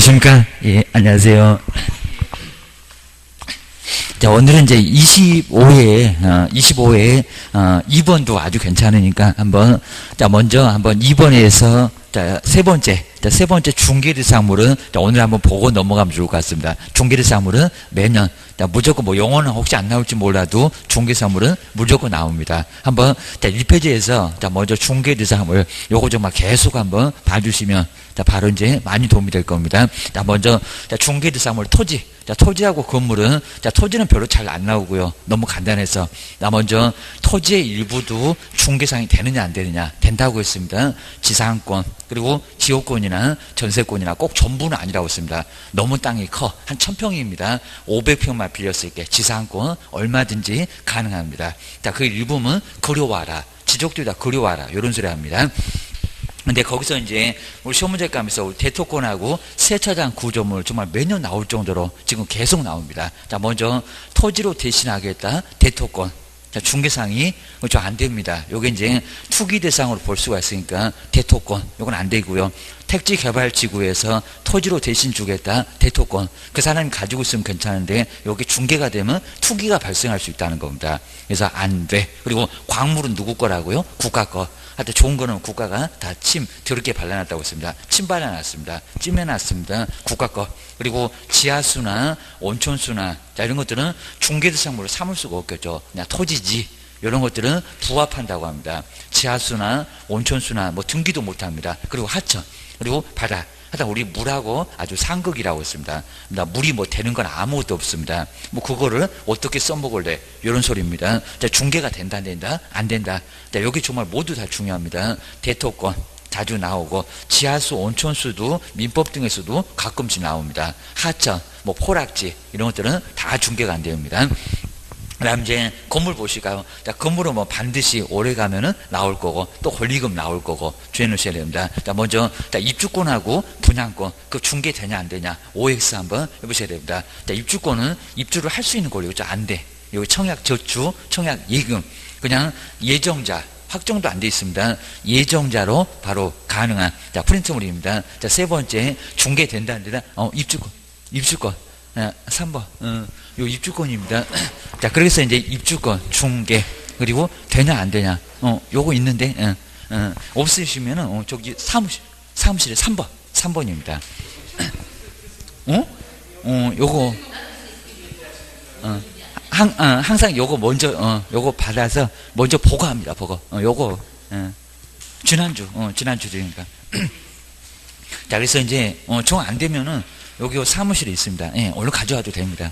안녕하십니까? 예, 안녕하세요. 자, 오늘은 이제 25회 2번도 아주 괜찮으니까 한번, 자, 먼저 한번 2번에서, 자, 세 번째 중개대상물은, 자, 오늘 한번 보고 넘어가면 좋을 것 같습니다. 중개대상물은 매년, 자, 무조건 뭐 영어는 혹시 안 나올지 몰라도 중개대상물은 무조건 나옵니다. 한번, 자, 1페이지에서, 자, 먼저 중개대상물, 요거 정말 계속 한번 봐주시면, 자, 바로 이제 많이 도움이 될 겁니다. 자, 먼저, 자, 중개대상물 토지. 자, 토지하고 건물은, 자, 토지는 별로 잘 안 나오고요. 너무 간단해서. 자, 먼저, 토지의 일부도 중개상이 되느냐, 안 되느냐. 된다고 했습니다. 지상권, 그리고 지역권이나 전세권이나 꼭 전부는 아니라고 했습니다. 너무 땅이 커. 한 1000평입니다. 500평만 빌렸을 때 지상권 얼마든지 가능합니다. 자, 그 일부는 그려와라. 지적들이 다 그려와라. 이런 소리 합니다. 근데 거기서 이제 우리 시험 문제 감에서 우리 대토권하고 세차장 구조물 정말 매년 나올 정도로 지금 계속 나옵니다. 자, 먼저 토지로 대신하겠다. 대토권. 자, 중개상이 좀 안 됩니다. 요게 이제 투기 대상으로 볼 수가 있으니까 대토권. 요건 안 되고요. 택지 개발 지구에서 토지로 대신 주겠다. 대토권. 그 사람이 가지고 있으면 괜찮은데 여기 중개가 되면 투기가 발생할 수 있다는 겁니다. 그래서 안 돼. 그리고 광물은 누구 거라고요? 국가 거. 하여튼 좋은 거는 국가가 다 더럽게 발라놨다고 했습니다. 침 발라놨습니다. 찜해놨습니다. 국가 거. 그리고 지하수나 온천수나, 자, 이런 것들은 중개대상물을 삼을 수가 없겠죠. 그냥 토지지. 이런 것들은 부합한다고 합니다. 지하수나 온천수나 뭐 등기도 못합니다. 그리고 하천, 그리고 바다. 하여튼 우리 물하고 아주 상극이라고 했습니다. 물이 뭐 되는 건 아무것도 없습니다. 뭐 그거를 어떻게 써먹을래? 이런 소리입니다. 자, 중개가 된다, 안 된다? 안 된다. 자, 여기 정말 모두 다 중요합니다. 대토권 자주 나오고, 지하수, 온천수도 민법 등에서도 가끔씩 나옵니다. 하천, 뭐 포락지 이런 것들은 다 중개가 안 됩니다. 그 다음 이제 건물 보실까요? 자, 건물은 뭐 반드시 오래 가면은 나올 거고, 또 권리금 나올 거고, 주의 넣으셔야 됩니다. 자, 먼저, 자, 입주권하고 분양권, 그 중개 되냐, 안 되냐, OX 한번 해보셔야 됩니다. 자, 입주권은 입주를 할 수 있는 권리죠. 안 돼. 여기 청약 저축, 청약 예금, 그냥 예정자, 확정도 안 돼 있습니다. 예정자로 바로 가능한, 자, 프린트물입니다. 자, 세 번째, 중개 된다, 안 된다? 입주권. 3번. 요 입주권입니다. 자, 그래서 이제 입주권, 중개, 그리고 되냐, 안 되냐. 요거 있는데, 없으시면은, 저기 사무실에 3번입니다. 요거, 항상 요거 먼저, 요거 받아서 먼저 보고합니다, 보고. 요거, 지난주니까. 자, 그래서 이제, 정 안 되면은, 여기 사무실에 있습니다. 예, 얼른 가져와도 됩니다.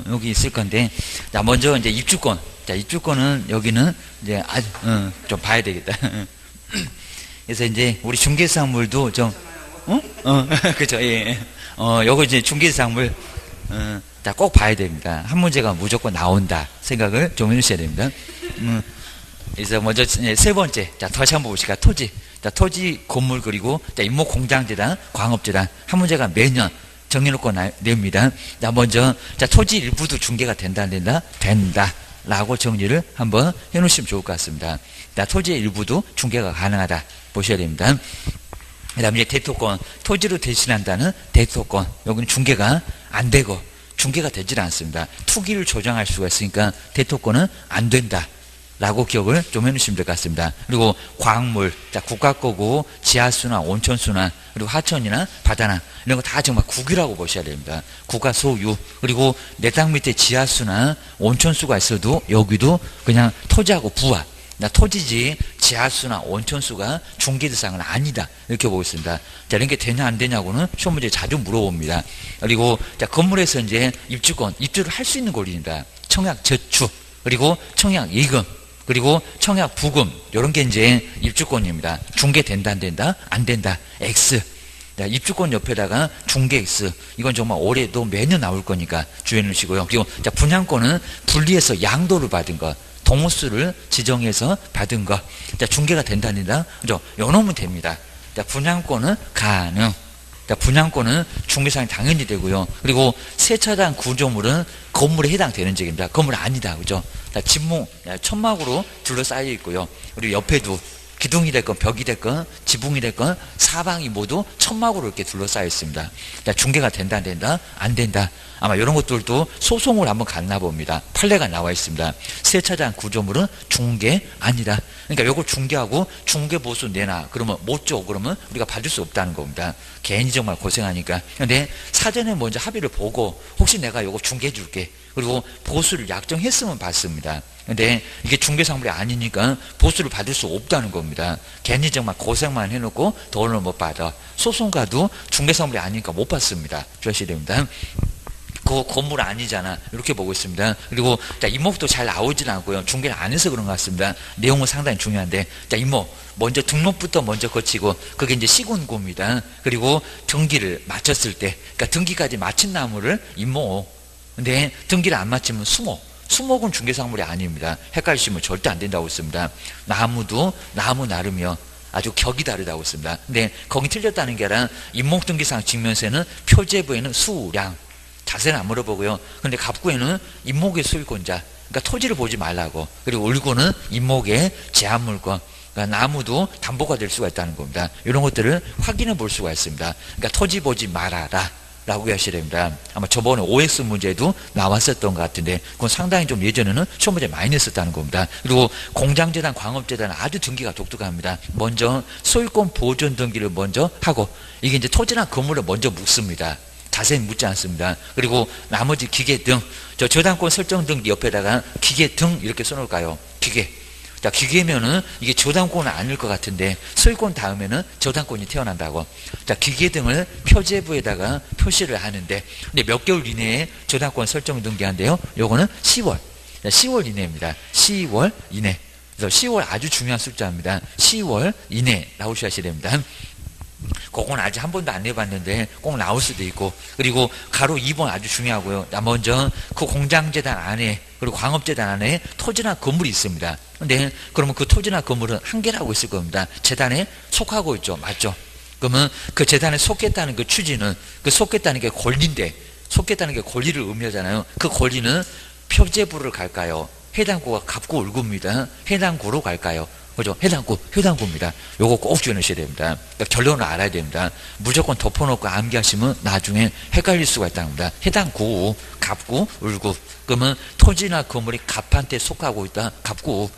여기 있을 건데. 자, 먼저 이제 입주권. 자, 입주권은 여기는 이제 좀 봐야 되겠다. 그래서 이제 우리 중개사물도 좀, 그죠, 예. 요거 이제 중개사물, 자, 꼭 봐야 됩니다. 한 문제가 무조건 나온다 생각을 좀 해주셔야 됩니다. 그래서 먼저 세 번째. 자, 다시 한번 보실까요? 토지. 자, 토지, 건물, 그리고, 자, 임목공장재단, 광업재단. 한 문제가 매년 정해놓고 냅니다. 자, 먼저, 자, 토지 일부도 중개가 된다, 안 된다? 된다. 라고 정리를 한번 해놓으시면 좋을 것 같습니다. 자, 토지의 일부도 중개가 가능하다. 보셔야 됩니다. 그 다음에 이제 대토권. 토지로 대신한다는 대토권. 여기는 중개가 안 되고, 중개가 되질 않습니다. 투기를 조정할 수가 있으니까 대토권은 안 된다. 라고 기억을 좀 해놓으시면 될 것 같습니다. 그리고 광물, 자, 국가 거고, 지하수나 온천수나, 그리고 하천이나 바다나, 이런 거 다 정말 국유라고 보셔야 됩니다. 국가 소유. 그리고 내 땅 밑에 지하수나 온천수가 있어도 여기도 그냥 토지하고 부합. 나 토지지, 지하수나 온천수가 중개 대상은 아니다. 이렇게 보고 있습니다. 자, 이런 게 되냐, 안 되냐고는 시험 문제 자주 물어봅니다. 그리고, 자, 건물에서 이제 입주권, 입주를 할 수 있는 권리입니다. 청약 저축, 그리고 청약 예금, 그리고 청약 부금, 요런 게 이제 입주권입니다. 중개 된다, 안 된다? 안 된다. X. 자, 입주권 옆에다가 중개 X. 이건 정말 올해도 매년 나올 거니까 주의해 놓으시고요. 그리고, 자, 분양권은 분리해서 양도를 받은 것. 동호수를 지정해서 받은 것. 자, 중개가 된다, 안 된다? 그죠? 요 놈은 됩니다. 자, 분양권은 가능. 자, 분양권은 중개상이 당연히 되고요. 그리고 세차장 구조물은 건물에 해당되는 적입니다. 건물 아니다. 그죠? 자, 천막으로 둘러싸여 있고요. 그리고 옆에도 기둥이 됐건 벽이 됐건 지붕이 됐건 사방이 모두 천막으로 이렇게 둘러싸여 있습니다. 자, 중개가 된다 안 된다? 안 된다. 아마 이런 것들도 소송을 한번 갔나 봅니다. 판례가 나와 있습니다. 세차장 구조물은 중개 아니다. 그러니까 요걸 중개하고 중개보수 내놔. 그러면 못 줘. 그러면 우리가 받을 수 없다는 겁니다. 괜히 정말 고생하니까. 근데 사전에 먼저 합의를 보고 혹시 내가 요거 중개해 줄게. 그리고 보수를 약정했으면 받습니다. 근데 이게 중개상물이 아니니까 보수를 받을 수 없다는 겁니다. 괜히 정말 고생만 해놓고 돈을 못 받아. 소송가도 중개상물이 아니니까 못 받습니다. 주셔야 됩니다. 그 건물 아니잖아. 이렇게 보고 있습니다. 그리고 자, 이목도 잘 나오진 않고요. 중개를 안 해서 그런 것 같습니다. 내용은 상당히 중요한데, 자, 이목 먼저 등록부터 먼저 거치고 그게 이제 시군구입니다. 그리고 등기를 마쳤을 때, 그러니까 등기까지 마친 나무를 임목. 근데 등기를 안 마치면 수목. 수목은 중개상물이 아닙니다. 헷갈리시면 절대 안 된다고 했습니다. 나무도 나무 나름이요. 아주 격이 다르다고 했습니다. 근데 거기 틀렸다는 게 아니라 임목등기상 직면세는 표제부에는 수량. 자세는 안 물어보고요. 근데 갑구에는 임목의 소유권자, 그러니까 토지를 보지 말라고. 그리고 울구는 임목의 제한물권, 그러니까 나무도 담보가 될 수가 있다는 겁니다. 이런 것들을 확인해 볼 수가 있습니다. 그러니까 토지 보지 말아라 라고 하셔야 됩니다. 아마 저번에 OX 문제도 나왔었던 것 같은데 그건 상당히 좀 예전에는 시험 문제 많이 냈었다는 겁니다. 그리고 공장재단, 광업재단은 아주 등기가 독특합니다. 먼저 소유권 보존 등기를 먼저 하고 이게 이제 토지나 건물을 먼저 묻습니다. 자세히 묻지 않습니다. 그리고 나머지 기계 등, 저당권 설정 등기 옆에다가 기계 등 이렇게 써놓을까요? 기계. 자, 기계면은 이게 저당권은 아닐 것 같은데 소유권 다음에는 저당권이 태어난다고. 자, 기계 등을 표제부에다가 표시를 하는데, 근데 몇 개월 이내에 저당권 설정 등기한대요. 요거는 10월. 자, 10월 이내입니다. 10월 이내. 그래서 10월 아주 중요한 숫자입니다. 10월 이내라고 하셔야 됩니다. 그건 아직 한 번도 안 내봤는데 꼭 나올 수도 있고, 그리고 가로 2번 아주 중요하고요. 먼저 그 공장재단 안에 그리고 광업재단 안에 토지나 건물이 있습니다. 근데 그러면 그 토지나 건물은 한 개라고 있을 겁니다. 재단에 속하고 있죠. 맞죠? 그러면 그 재단에 속겠다는 그 취지는, 그 속겠다는 게 권리인데, 속겠다는 게 권리를 의미하잖아요. 그 권리는 표제부를 갈까요? 해당구가 갑구 울구입니다. 해당구로 갈까요? 그죠? 해당구입니다. 요거 꼭 주의하셔야 됩니다. 그러니까 결론을 알아야 됩니다. 무조건 덮어놓고 암기하시면 나중에 헷갈릴 수가 있다는 겁니다. 해당구, 갑구, 울구. 그러면 토지나 건물이 갑한테 속하고 있다. 갑구.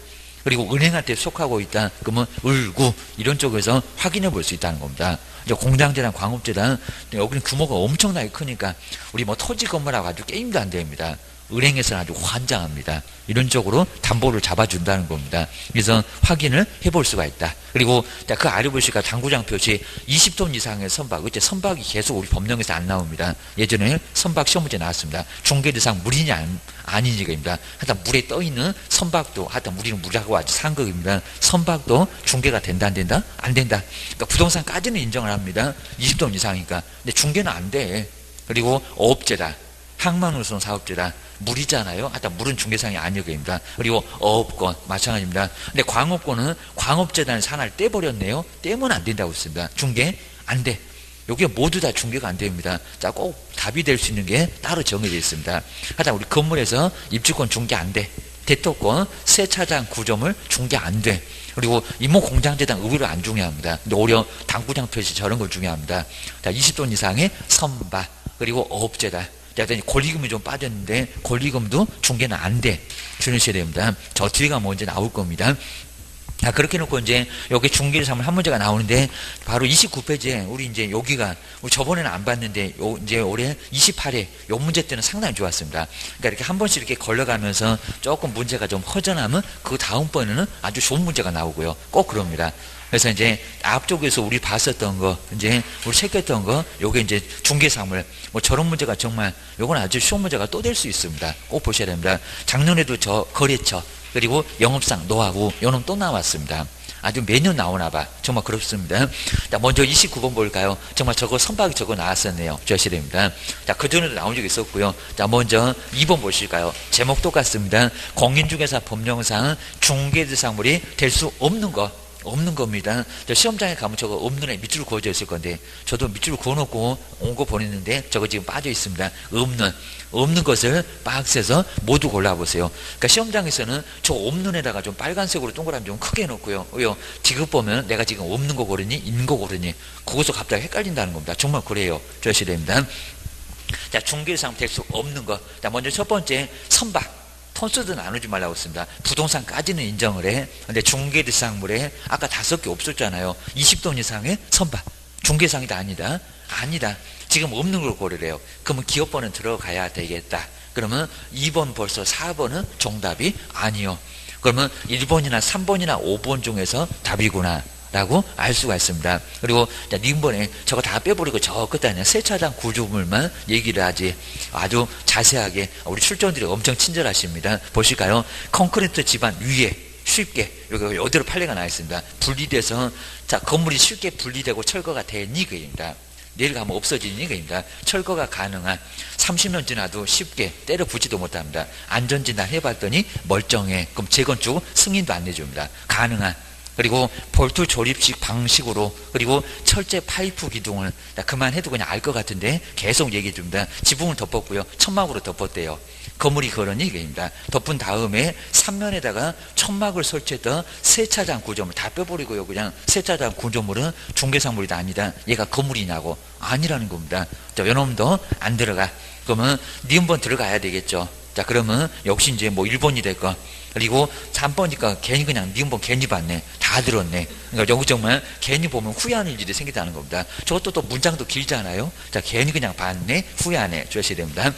그리고 은행한테 속하고 있다. 그러면 울구. 이런 쪽에서 확인해 볼 수 있다는 겁니다. 이제 공장재단, 광업재단, 여기는 규모가 엄청나게 크니까 우리 뭐 토지 건물하고 아주 게임도 안 됩니다. 은행에서는 아주 환장합니다. 이런 쪽으로 담보를 잡아준다는 겁니다. 그래서 확인을 해볼 수가 있다. 그리고 그 아래 보시니까 당구장 표시 20톤 이상의 선박. 어째 선박이 계속 우리 법령에서 안 나옵니다. 예전에 선박 시험 문제 나왔습니다. 중개 대상 물이냐 아니냐입니다. 하여튼 물에 떠있는 선박도, 하여튼 우리는 물하고 아주 상극입니다. 선박도 중개가 된다 안 된다? 안 된다. 그러니까 부동산까지는 인정을 합니다. 20톤 이상이니까. 근데 중개는 안 돼. 그리고 어업재단, 항만우선 사업재단, 물이잖아요. 하여튼 물은 중개상이 아니어입니다. 그리고 어업권 마찬가지입니다. 근데 광업권은 광업재단에서 하나를 떼버렸네요. 떼면 안 된다고 했습니다. 중개 안 돼. 여기 모두 다 중개가 안 됩니다. 자, 꼭 답이 될 수 있는 게 따로 정해져 있습니다. 하여튼 우리 건물에서 입주권 중개 안 돼. 대토권, 세차장 구조물 중개 안 돼. 그리고 임목공장재단 의외로 안 중요합니다. 근데 오히려 당구장 표시 저런 걸 중요합니다. 자, 20톤 이상의 선박, 그리고 어업재단. 자, 권리금이 좀 빠졌는데 권리금도 중개는 안 돼. 주셔야 됩니다. 저 뒤가 먼저 나올 겁니다. 자, 그렇게 놓고 이제 여기 중개를 삼을 한 문제가 나오는데 바로 29페이지에 우리 이제 여기가 우리 저번에는 안 봤는데 이제 올해 28회 요 문제 때는 상당히 좋았습니다. 그러니까 이렇게 한 번씩 이렇게 걸러가면서 조금 문제가 좀 허전하면 그 다음번에는 아주 좋은 문제가 나오고요. 꼭 그럽니다. 그래서 이제 앞쪽에서 우리 봤었던 거, 이제 우리 체크했던 거, 요게 이제 중개사물, 뭐 저런 문제가 정말, 요건 아주 쉬운 문제가 또 될 수 있습니다. 꼭 보셔야 됩니다. 작년에도 저 거래처, 그리고 영업상 노하우, 요놈 또 나왔습니다. 아주 매년 나오나 봐. 정말 그렇습니다. 자, 먼저 29번 볼까요? 정말 저거 선박이 저거 나왔었네요. 주셔야 됩니다. 자, 그전에도 나온 적이 있었고요. 자, 먼저 2번 보실까요? 제목 똑같습니다. 공인중개사 법령상 중개대상물이 될 수 없는 것. 없는 겁니다. 저 시험장에 가면 저거 없는 애 밑줄 그어져 있을 건데, 저도 밑줄 그어놓고 온 거 보냈는데, 저거 지금 빠져 있습니다. 없는 것을 박스에서 모두 골라보세요. 그러니까 시험장에서는 저 없는 애다가 좀 빨간색으로 동그라미 좀 크게 놓고요. 왜요? 지금 보면 내가 지금 없는 거 고르니, 있는 거 고르니, 그것도 갑자기 헷갈린다는 겁니다. 정말 그래요. 조심해야 됩니다. 자, 중개상 대수 없는 거. 자, 먼저 첫 번째, 선박. 톤수도 나누지 말라고 했습니다. 부동산까지는 인정을 해. 근데 중개대상물에 아까 5개 없었잖아요. 20돈 이상의 선박. 중개상이다 아니다? 아니다. 지금 없는 걸 고르래요. 그러면 기업번은 들어가야 되겠다. 그러면 2번 벌써 4번은 정답이 아니요. 그러면 1번이나 3번이나 5번 중에서 답이구나 라고 알 수가 있습니다. 그리고 님번에 저거 다 빼버리고 저 끝에 세차장 구조물만 얘기를 하지, 아주 자세하게 우리 출전들이 엄청 친절하십니다. 보실까요? 콘크리트 집안 위에 쉽게 여기 어디로 판례가 나와 있습니다. 분리돼서, 자, 건물이 쉽게 분리되고 철거가 되니 그입니다. 내일 가면 없어지니 그입니다. 철거가 가능한, 30년 지나도 쉽게 때려 붙지도 못합니다. 안전진단 해봤더니 멀쩡해. 그럼 재건축 승인도 안 내줍니다. 가능한. 그리고 볼트 조립식 방식으로, 그리고 철제 파이프 기둥을, 그만해도 그냥 알 것 같은데 계속 얘기해 줍니다. 지붕을 덮었고요, 천막으로 덮었대요. 건물이 그러니 이게입니다. 덮은 다음에 3면에다가 천막을 설치했던 세차장 구조물 다 빼버리고요, 그냥 세차장 구조물은 중개상물이다 아니다. 얘가 건물이냐고. 아니라는 겁니다. 자, 요놈도 안 들어가. 그러면 니은번 들어가야 되겠죠. 자, 그러면 역시 이제 뭐 1번이 될 거. 그리고 3번이니까 괜히 그냥 니은번 괜히 봤네. 다 들었네. 그러니까 여기 정말 괜히 보면 후회하는 일이 생긴다는 겁니다. 저것도 또 문장도 길잖아요. 자, 괜히 그냥 봤네. 후회하네. 주셔야 됩니다.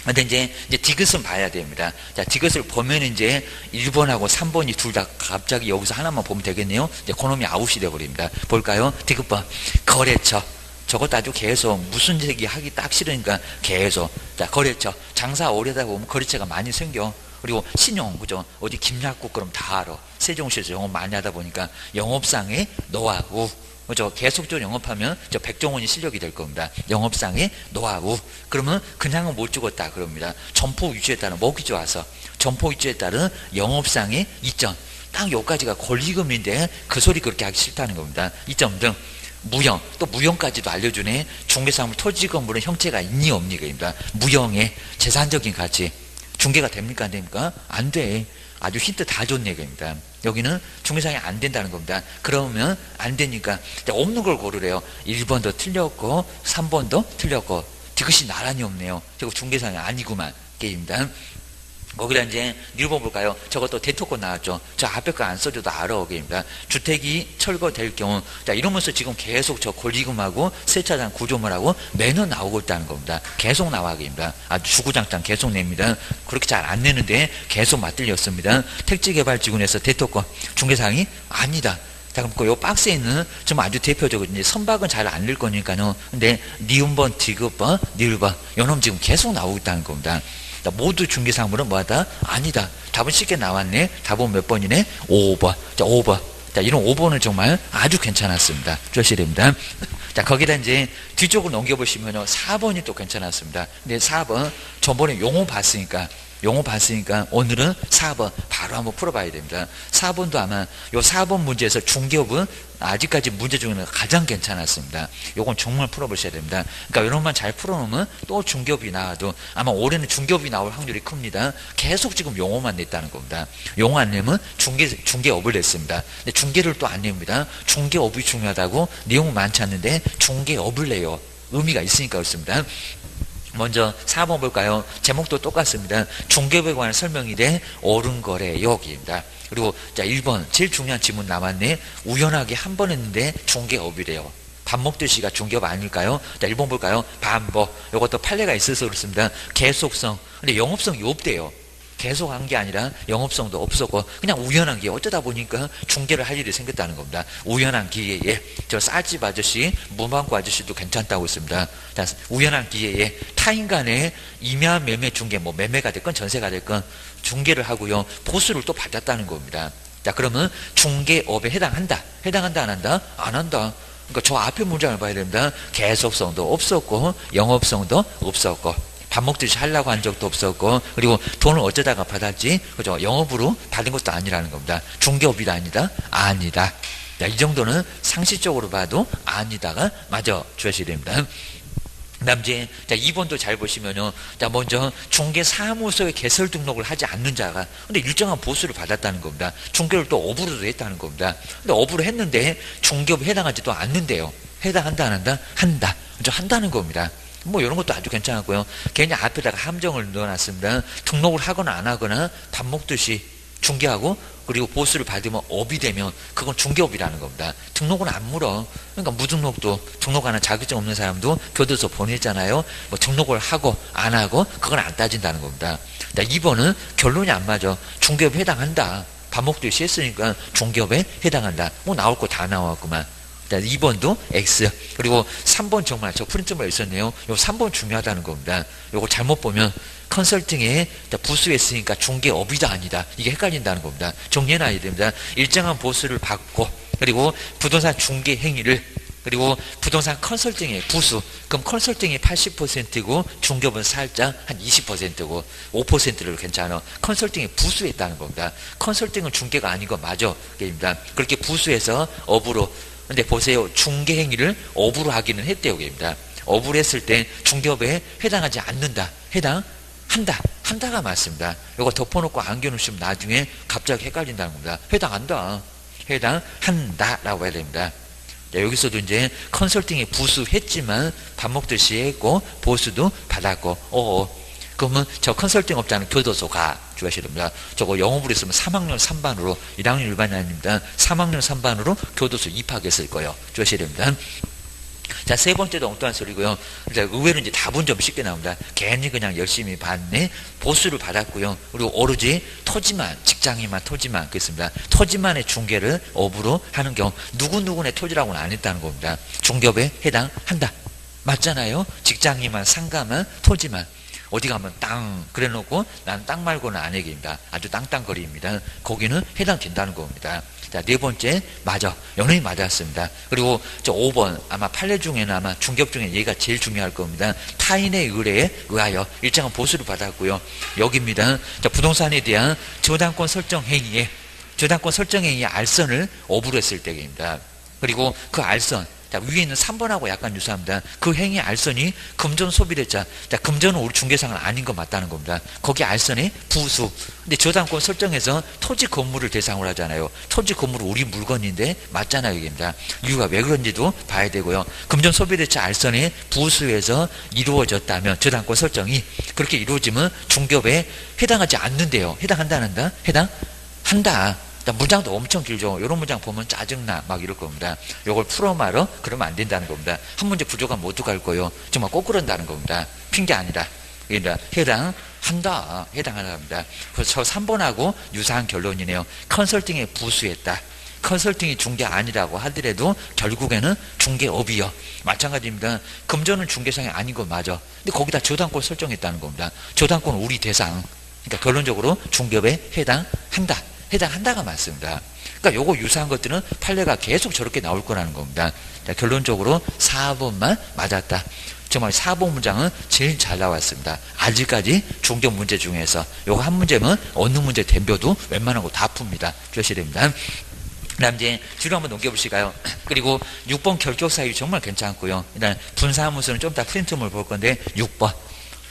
근데 이제 디귿은 봐야 됩니다. 자, 디귿을 보면 이제 1번하고 3번이 둘 다 갑자기 여기서 하나만 보면 되겠네요. 이제 그놈이 아웃이 돼버립니다. 볼까요? 디귿번. 거래처. 저것도 아주 계속 무슨 얘기 하기 딱 싫으니까 계속. 자, 거래처. 장사 오래 하다 보면 거래처가 많이 생겨. 그리고 신용, 그죠? 어디 김약국 그럼 다 알아. 세종시에서 영업 많이 하다 보니까 영업상의 노하우. 그죠? 계속적으로 영업하면 저 백종원이 실력이 될 겁니다. 영업상의 노하우. 그러면 그냥은 못 죽었다 그럽니다. 점포 위치에 따른 먹이 좋아서, 점포 위치에 따른 영업상의 이점. 딱 여기까지가 권리금인데 그 소리 그렇게 하기 싫다는 겁니다. 이점 등. 무형, 또 무형까지도 알려주네. 중개사물 토지 건물은 형체가 있니 없니 그입니다. 무형의 재산적인 가치. 중개가 됩니까 안 됩니까? 안 돼. 아주 힌트 다 줬네 그입니다. 여기는 중개상이 안 된다는 겁니다. 그러면 안 되니까 없는 걸 고르래요. 1번도 틀렸고 3번도 틀렸고 디귿이 나란히 없네요. 저거 중개상이 아니구만 게임입니다. 거기다 이제 1번 볼까요? 저것도 대토권 나왔죠. 저 앞에 거 안 써줘도 알아. 게임입니다. 주택이 철거될 경우, 자, 이러면서 지금 계속 저 권리금하고 세차장 구조물하고 매년 나오고 있다는 겁니다. 계속 나와. 게임입니다. 아주 주구장창 계속 냅니다. 그렇게 잘 안 내는데 계속 맞들렸습니다. 택지개발지구에서 대토권, 중개상이 아니다. 자, 그럼 요 박스에 있는 좀 아주 대표적인 선박은 잘 안 낼 거니까요. 근데 니은번, 디귿번, 니을번, 요놈 지금 계속 나오고 있다는 겁니다. 모두 중개상물은 뭐하다? 아니다. 답은 쉽게 나왔네. 답은 몇 번이네? 5번. 자, 5번. 자, 이런 5번은 정말 아주 괜찮았습니다. 주셔야 됩니다. 자, 거기다 이제 뒤쪽으로 넘겨보시면요. 4번이 또 괜찮았습니다. 근데 4번, 저번에 용어 봤으니까 오늘은 4번 바로 한번 풀어봐야 됩니다. 4번도 아마 요 4번 문제에서 중개업은 아직까지 문제 중에는 가장 괜찮았습니다. 요건 정말 풀어보셔야 됩니다. 그러니까 이런만 잘 풀어놓으면 또 중개업이 나와도 아마 올해는 중개업이 나올 확률이 큽니다. 계속 지금 용어만 냈다는 겁니다. 용어 안 내면 중개업을 냈습니다. 근데 중개를 또 안 냅니다. 중개업이 중요하다고 내용은 많지 않는데 중개업을 내요. 의미가 있으니까 그렇습니다. 먼저 4번 볼까요? 제목도 똑같습니다. 중개업에 관한 설명이 돼 옳은 거래 여기입니다. 그리고 자, 1번 제일 중요한 지문 남았네. 우연하게 한 번 했는데 중개업이래요. 밥 먹듯이가 중개업 아닐까요? 자, 1번 볼까요? 반복. 이것도 판례가 있어서 그렇습니다. 계속성. 근데 영업성이 없대요. 계속한 게 아니라 영업성도 없었고 그냥 우연한 기회, 어쩌다 보니까 중개를 할 일이 생겼다는 겁니다. 우연한 기회에 저 쌀집 아저씨, 문방구 아저씨도 괜찮다고 했습니다. 자, 우연한 기회에 타인 간의 임야 매매 중개, 뭐 매매가 됐건 전세가 됐건 중개를 하고요, 보수를 또 받았다는 겁니다. 자, 그러면 중개업에 해당한다 안 한다? 안 한다. 그러니까 저 앞에 문장을 봐야 됩니다. 계속성도 없었고 영업성도 없었고 밥 먹듯이 하려고 한 적도 없었고, 그리고 돈을 어쩌다가 받았지? 그죠? 영업으로 받은 것도 아니라는 겁니다. 중개업이다 아니다? 아니다. 자, 이 정도는 상식적으로 봐도 아니다가 맞아 주셔야 됩니다. 남제, 자, 2번도 잘 보시면요. 자, 먼저 중개사무소에 개설 등록을 하지 않는 자가, 근데 일정한 보수를 받았다는 겁니다. 중개를 또 업으로도 했다는 겁니다. 근데 업으로 했는데 중개업에 해당하지도 않는데요. 해당한다, 안 한다? 한다. 좀 한다는 겁니다. 뭐 이런 것도 아주 괜찮았고요. 괜히 앞에다가 함정을 넣어놨습니다. 등록을 하거나 안 하거나 밥 먹듯이 중개하고 그리고 보수를 받으면 업이 되면 그건 중개업이라는 겁니다. 등록은 안 물어. 그러니까 무등록도 등록하는 자격증 없는 사람도 교도소 보냈잖아요. 뭐 등록을 하고 안 하고 그건 안 따진다는 겁니다. 2번은 결론이 안 맞아. 중개업에 해당한다. 밥 먹듯이 했으니까 중개업에 해당한다. 뭐 나올 거 다 나왔구만. 2번도 X. 그리고 3번 정말 저 프린트만 있었네요. 요 3번 중요하다는 겁니다. 요거 잘못 보면 컨설팅에 부수했으니까 중개업이다 아니다. 이게 헷갈린다는 겁니다. 정리해놔야 됩니다. 일정한 보수를 받고 그리고 부동산 중개 행위를 그리고 부동산 컨설팅의 부수. 그럼 컨설팅이 80%고 중개업은 살짝 한 20%고 5%를 괜찮아. 컨설팅이 부수했다는 겁니다. 컨설팅은 중개가 아닌 거 맞아. 게임입니다. 그렇게 부수해서 업으로. 근데 보세요. 중개 행위를 업으로 하기는 했대요. 게임입니다. 업으로 했을 때 중개업에 해당하지 않는다. 해당한다. 한다가 맞습니다. 이거 덮어놓고 안겨놓으시면 나중에 갑자기 헷갈린다는 겁니다. 해당한다. 해당한다라고 해야 됩니다. 자, 여기서도 이제 컨설팅에 부수했지만 밥 먹듯이 했고 보수도 받았고 그러면 저 컨설팅 업자는 교도소 가 주셔야 됩니다. 저거 영업으로 있으면 3학년 3반으로 1학년 일반이 아닙니다. 3학년 3반으로 교도소 입학했을 거예요. 주셔야 됩니다. 자, 세 번째도 엉뚱한 소리고요. 자, 의외로 이제 답은 좀 쉽게 나옵니다. 괜히 그냥 열심히 봤네. 보수를 받았고요. 그리고 오로지 토지만, 직장인만 토지만 그랬습니다. 토지만의 중개를 업으로 하는 경우 누구누구의 토지라고는 안 했다는 겁니다. 중개업에 해당한다. 맞잖아요. 직장인만, 상가만, 토지만. 어디 가면 땅 그래 놓고 난 땅 말고는 안 얘기입니다. 아주 땅땅거리입니다. 거기는 해당된다는 겁니다. 자, 네 번째 맞아. 연예이 맞았습니다. 그리고 저 5번 아마 판례 중에는 아마 중개업 중에 얘가 제일 중요할 겁니다. 타인의 의뢰에 의하여 일정한 보수를 받았고요. 여기입니다. 자, 부동산에 대한 저당권 설정 행위에 알선을 업으로 했을 때입니다. 그리고 그 알선 자, 위에 있는 3번하고 약간 유사합니다. 그 행위 알선이 금전 소비됐자. 자, 금전은 우리 중개상은 아닌 거 맞다는 겁니다. 거기 알선이 부수. 근데 저당권 설정해서 토지 건물을 대상으로 하잖아요. 토지 건물은 우리 물건인데 맞잖아요, 이게입니다. 이유가 왜 그런지도 봐야 되고요. 금전 소비대차 알선이 부수에서 이루어졌다면 저당권 설정이 그렇게 이루어지면 중개업에 해당하지 않는데요. 해당한다는다? 해당한다. 문장도 엄청 길죠. 이런 문장 보면 짜증나 막 이럴 겁니다. 이걸 풀어 말어 그러면 안 된다는 겁니다. 한 문제 부족하면 어떡할 거예요? 정말 꼭 그런다는 겁니다. 핑계 아니라. 그러니까 해당한답니다. 그래서 저 3번하고 유사한 결론이네요. 컨설팅에 부수했다. 컨설팅이 중개 아니라고 하더라도 결국에는 중개업이요. 마찬가지입니다. 금전은 중개상이 아닌 거 맞아. 근데 거기다 저당권 설정했다는 겁니다. 저당권은 우리 대상. 그러니까 결론적으로 중개업에 해당한다가 맞습니다. 그러니까 요거 유사한 것들은 판례가 계속 저렇게 나올 거라는 겁니다. 자, 결론적으로 4번만 맞았다. 정말 4번 문장은 제일 잘 나왔습니다. 아직까지 중개업 문제 중에서 요거 한 문제면 어느 문제 덤벼도 웬만한 거 다 풉니다. 주셔야 됩니다. 그다음 이제 뒤로 한번 넘겨보실까요? 그리고 6번 결격 사유 정말 괜찮고요. 일단 분사무소는 좀 더 프린트물 볼 건데 6번.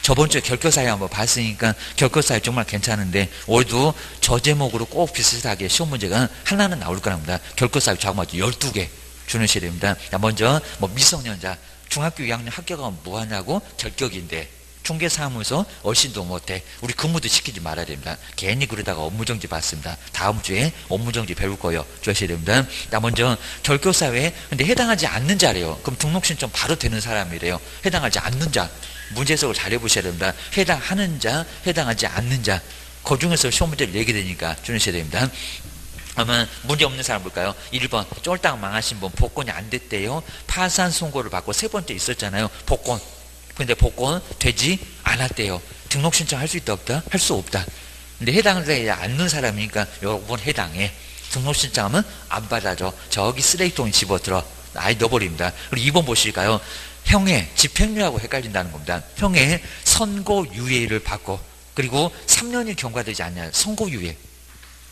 저번 주에 결격사유 한번 봤으니까 결격사유 정말 괜찮은데 올해도 저 제목으로 꼭 비슷하게 시험 문제가 하나는 나올 거랍니다. 결격사유 자그마치 12개 주셔야 됩니다. 먼저 뭐 미성년자 중학교 2학년 합격하면 뭐하냐고 결격인데 중개사무소 얼씬도 못해. 우리 근무도 시키지 말아야 됩니다. 괜히 그러다가 업무정지 받습니다. 다음 주에 업무정지 배울 거예요. 주셔야 됩니다. 먼저 결격사유에 근데 해당하지 않는 자래요. 그럼 등록신청 바로 되는 사람이래요. 해당하지 않는 자 문제 해석을 잘 해보셔야 됩니다. 해당하는 자, 해당하지 않는 자. 그 중에서 시험 문제를 내게 되니까 주셔야 됩니다. 그러면 문제 없는 사람 볼까요? 1번 쫄딱 망하신 분 복권이 안 됐대요. 파산 선고를 받고 세 번째 있었잖아요. 복권. 근데 복권 되지 않았대요. 등록 신청할 수 있다 없다? 할 수 없다. 근데 해당되지 않는 사람이니까 요번 해당해. 등록 신청하면 안 받아줘. 저기 쓰레기통에 집어들어. 아예 넣어버립니다. 그리고 2번 보실까요? 형의 집행유예하고 헷갈린다는 겁니다. 형의 선고유예를 받고 그리고 3년이 경과되지 않냐. 선고유예.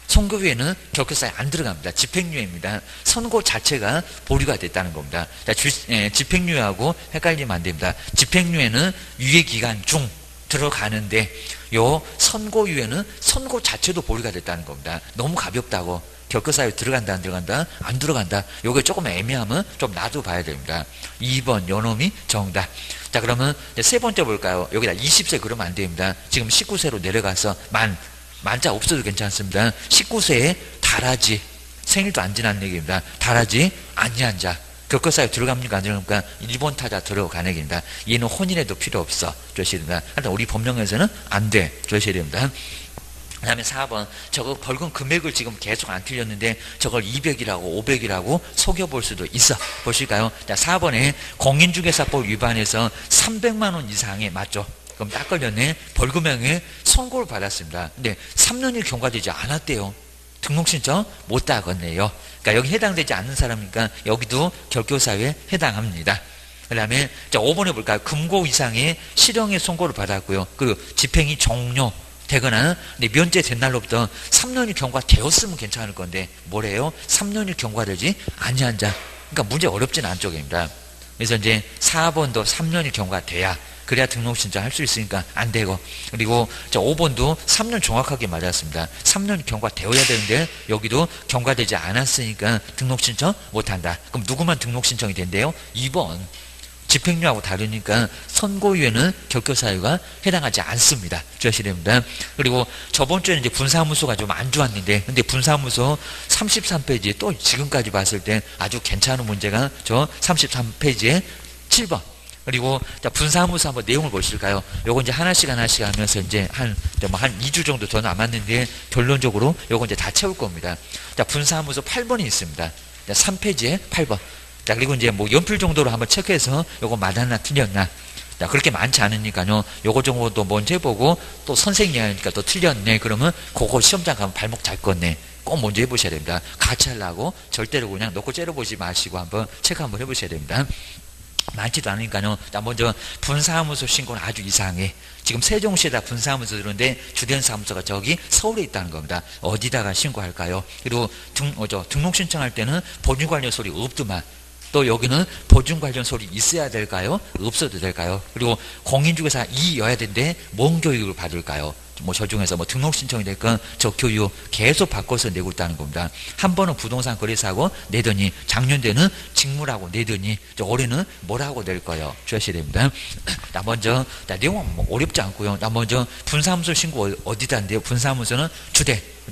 선고유예는 결격사에 안 들어갑니다. 집행유예입니다. 선고 자체가 보류가 됐다는 겁니다. 자, 집행유예하고 헷갈리면 안 됩니다. 집행유예는 유예기간 중 들어가는데 요 선고유예는 선고 자체도 보류가 됐다는 겁니다. 너무 가볍다고 결격사유에 들어간다 안 들어간다 안 들어간다 요게 조금 애매하면 좀 놔둬봐야 됩니다. 2번 요놈이 정답. 자, 그러면 세 번째 볼까요? 여기다 20세 그러면 안 됩니다. 지금 19세로 내려가서 만자 없어도 괜찮습니다. 19세에 달하지 생일도 안 지난 얘기입니다. 달하지 아니한 자 결격사유 들어갑니까 안 들어갑니까? 1번 타자 들어가는 얘기입니다. 얘는 혼인해도 필요 없어. 조셔야 됩니다. 하여튼 우리 법령에서는 안 돼. 조셔야 됩니다. 그 다음에 4번 저거 벌금 금액을 지금 계속 안 틀렸는데 저걸 200이라고 500이라고 속여볼 수도 있어. 보실까요? 자, 4번에 공인중개사법 위반해서 300만 원 이상에 맞죠? 그럼 딱 걸렸네. 벌금형에 선고를 받았습니다. 근데 3년이 경과되지 않았대요. 등록신청 못 따갔네요. 그러니까 여기 해당되지 않는 사람이니까 여기도 결격사유에 해당합니다. 그 다음에 5번에 볼까요? 금고 이상의 실형의 선고를 받았고요. 그리고 집행이 종료되거나 근데 면제된 날로부터 3년이 경과되었으면 괜찮을 건데 뭐래요? 3년이 경과되지 아니한 자. 그러니까 문제 어렵진 않쪽입니다. 그래서 이제 4번도 3년이 경과돼야 그래야 등록신청 할 수 있으니까 안 되고 그리고 5번도 3년 정확하게 맞았습니다. 3년 경과되어야 되는데 여기도 경과되지 않았으니까 등록신청 못한다. 그럼 누구만 등록신청이 된대요? 2번 집행유예하고 다르니까 선고유예는 결격사유가 해당하지 않습니다. 주셔야 됩니다. 그리고 저번 주에는 이제 분사무소가 좀 안 좋았는데 근데 분사무소 33페이지에 또 지금까지 봤을 때 아주 괜찮은 문제가 저 33페이지에 7번 그리고 자, 분사무소 한번 내용을 보실까요? 요거 이제 하나씩 하면서 이제 한 2주 정도 더 남았는데 결론적으로 요거 이제 다 채울 겁니다. 자, 분사무소 8번이 있습니다. 자, 3페이지에 8번. 자, 그리고 이제 뭐 연필 정도로 한번 체크해서 요거 맞았나 틀렸나. 자, 그렇게 많지 않으니까요. 요거 정도도 먼저 해보고 또 선생님이 하니까 또 틀렸네. 그러면 그거 시험장 가면 발목 잘 껐네. 꼭 먼저 해보셔야 됩니다. 같이 하려고 절대로 그냥 놓고 째려보지 마시고 한번 체크 한번 해보셔야 됩니다. 많지도 않으니까요. 자, 먼저 분사무소 신고는 아주 이상해. 지금 세종시에다 분사무소 들었는데 주된 사무소가 저기 서울에 있다는 겁니다. 어디다가 신고할까요? 그리고 등록 신청할 때는 보증 관련 소리 없더만. 또 여기는 보증 관련 소리 있어야 될까요? 없어도 될까요? 그리고 공인중개사 2여야 되는데 뭔 교육을 받을까요? 뭐 저 중에서 뭐 등록 신청이 될건 저 교육 계속 바꿔서 내고 있다는 겁니다. 한 번은 부동산 거래사고 내더니 작년에는 직무라고 내더니 올해는 뭐라고 낼 거예요? 주셔야 됩니다. 자, 먼저 내용은 뭐 어렵지 않고요. 자, 먼저 분사무소 신고 어디다인데요? 분사무소는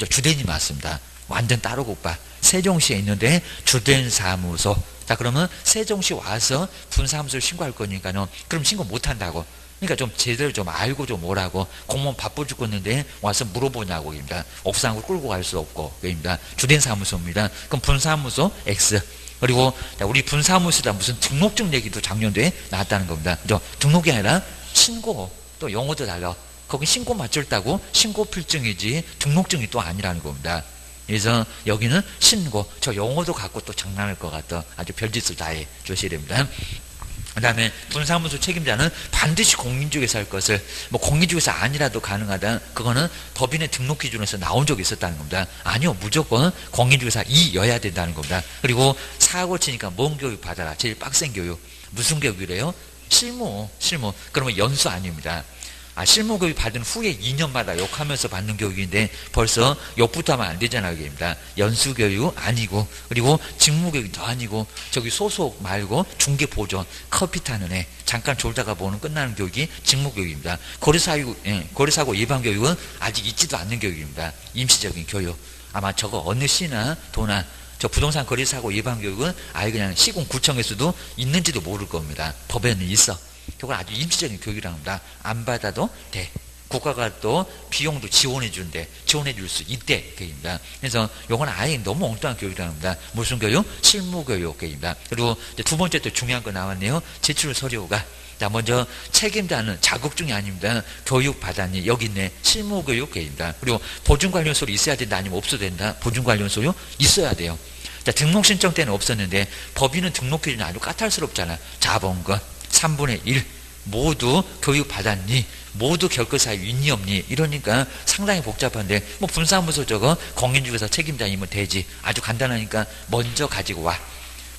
주된이 맞습니다. 완전 따로 국밥. 세종시에 있는데 주된 사무소. 자, 그러면 세종시 와서 분사무소를 신고할 거니까요. 그럼 신고 못 한다고. 그러니까 좀 제대로 좀 알고 좀 오라고. 공무원 바빠 죽겠는데 와서 물어보냐고 입니다. 옥상으로 끌고 갈 수 없고 입니다. 주된 사무소입니다. 그럼 분사무소 X. 그리고 우리 분사무소다 무슨 등록증 얘기도 작년도에 나왔다는 겁니다. 등록이 아니라 신고. 또 용어도 달라. 거기 신고 맞췄다고 신고 필증이지 등록증이 또 아니라는 겁니다. 그래서 여기는 신고. 저 용어도 갖고 또 장난할 것 같아. 아주 별짓을 다 해 주셔야 됩니다. 그 다음에 분사무소 책임자는 반드시 공인중개사 할 것을 뭐 공인중개사 아니라도 가능하다. 그거는 법인의 등록 기준에서 나온 적이 있었다는 겁니다. 아니요, 무조건 공인중개사 2여야 된다는 겁니다. 그리고 사고 치니까 뭔 교육 받아라. 제일 빡센 교육. 무슨 교육이래요? 실무. 그러면 연수 아닙니다. 실무 교육 받은 후에 2년마다 욕하면서 받는 교육인데 벌써 욕부터 하면 안 되잖아요. 여기입니다. 연수 교육 아니고 그리고 직무 교육도 아니고 저기 소속 말고 중개 보존 커피 타는 애 잠깐 졸다가 보는 끝나는 교육이 직무 교육입니다. 거래사고 예방 교육은 아직 있지도 않는 교육입니다. 임시적인 교육. 아마 저거 어느 시나 도나 저 부동산 거래사고 예방 교육은 아예 그냥 시군구청에서도 있는지도 모를 겁니다. 법에는 있어. 그건 아주 임시적인 교육이라고 합니다. 안 받아도 돼. 국가가 또 비용도 지원해 준대. 지원해 줄 수 있대. 교육입니다. 그래서 요건 아예 너무 엉뚱한 교육이라고 합니다. 무슨 교육? 실무 교육 교육입니다. 그리고 두 번째 또 중요한 거 나왔네요. 제출 서류가. 자, 먼저 책임자는 자격증이 아닙니다. 교육 받았니? 여기 있네. 실무 교육 교육입니다. 그리고 보증 관련 서류 있어야 된다. 아니면 없어도 된다. 보증 관련 서류 있어야 돼요. 자, 등록 신청 때는 없었는데 법인은 등록 기준이 아주 까탈스럽잖아. 자본금. 3분의 1 모두 교육받았니? 모두 결근사유 있니 없니? 이러니까 상당히 복잡한데 뭐 분사무소 저거 공인중개사 책임자이면 되지. 아주 간단하니까 먼저 가지고 와.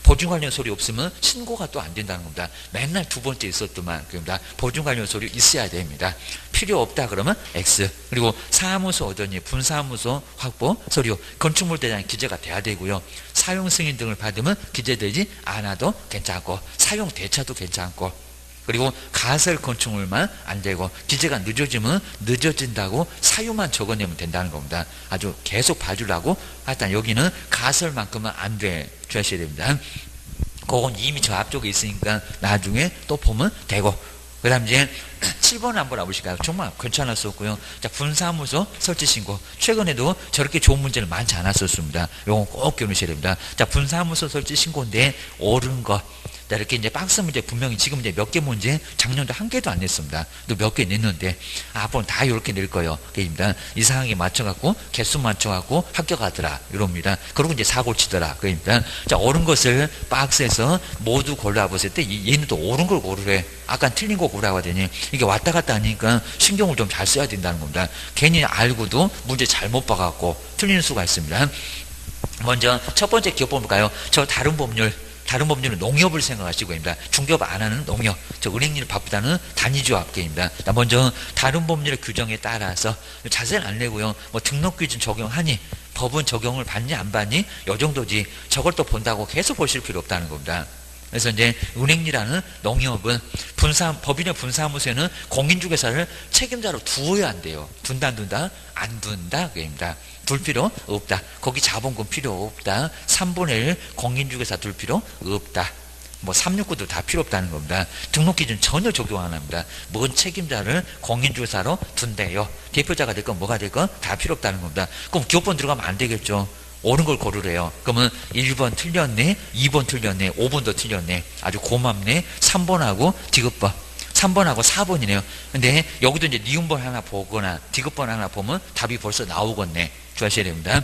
보증 관련 서류 없으면 신고가 또 안 된다는 겁니다. 맨날 두 번째 있었더만 그럽니다. 보증 관련 서류 있어야 됩니다. 필요 없다 그러면 X. 그리고 사무소 얻었니? 분사무소 확보 서류 건축물 대장 기재가 돼야 되고요. 사용 승인 등을 받으면 기재되지 않아도 괜찮고 사용 대차도 괜찮고 그리고 가설 건축물만 안 되고 기재가 늦어지면 늦어진다고 사유만 적어내면 된다는 겁니다. 아주 계속 봐주려고 하여튼 여기는 가설만큼은 안 돼 주셔야 됩니다. 그건 이미 저 앞쪽에 있으니까 나중에 또 보면 되고 그 다음 이제 7번 한번 와보실까요? 정말 괜찮았었고요. 자, 분사무소 설치신고 최근에도 저렇게 좋은 문제는 많지 않았었습니다. 이건 꼭 기억하셔야 됩니다. 자, 분사무소 설치신고인데 옳은 거 자, 이렇게 이제 박스 문제 분명히 지금 이제 몇 개 문제 작년도 한 개도 안 냈습니다. 또 몇 개 냈는데 앞으로는 다 이렇게 낼 거예요. 그입니다. 이상하게 맞춰갖고 개수 맞춰갖고 합격하더라 이럽니다. 그리고 이제 사고 치더라 그입니다. 자, 옳은 것을 박스에서 모두 골라보실 때 얘는 또 옳은 걸 고르래. 아까 틀린 거 고르라고 하더니 이게 왔다 갔다 하니까 신경을 좀 잘 써야 된다는 겁니다. 괜히 알고도 문제 잘못 봐갖고 틀리는 수가 있습니다. 먼저 첫 번째 기억 볼까요? 저 다른 법률은 농협을 생각하시고입니다. 중개업 안 하는 농협, 저 은행일 바쁘다는 단위조합계입니다. 먼저 다른 법률의 규정에 따라서 자세는 안 내고요. 뭐 등록 기준 적용하니 법은 적용을 받니 안 받니 요 정도지 저걸 또 본다고 계속 보실 필요 없다는 겁니다. 그래서 이제 은행이라는 농협은 법인의 분사무소에는 공인중개사를 책임자로 두어야 한대요. 둔다 안 둔다 그입니다. 둘 필요 없다. 거기 자본금 필요 없다. 3분의 1 공인중개사 둘 필요 없다. 뭐 369도 다 필요 없다는 겁니다. 등록기준 전혀 적용 안 합니다. 뭔 책임자를 공인중개사로 둔대요. 대표자가 됐건 뭐가 됐건 다 필요 없다는 겁니다. 그럼 기업번 들어가면 안 되겠죠. 옳은 걸 고르래요. 그러면 1번 틀렸네, 2번 틀렸네, 5번도 틀렸네. 아주 고맙네. 3번하고 디귿번. 3번하고 4번이네요. 근데 여기도 이제 니은번 하나 보거나 디귿번 하나 보면 답이 벌써 나오겠네. 주하셔야 됩니다.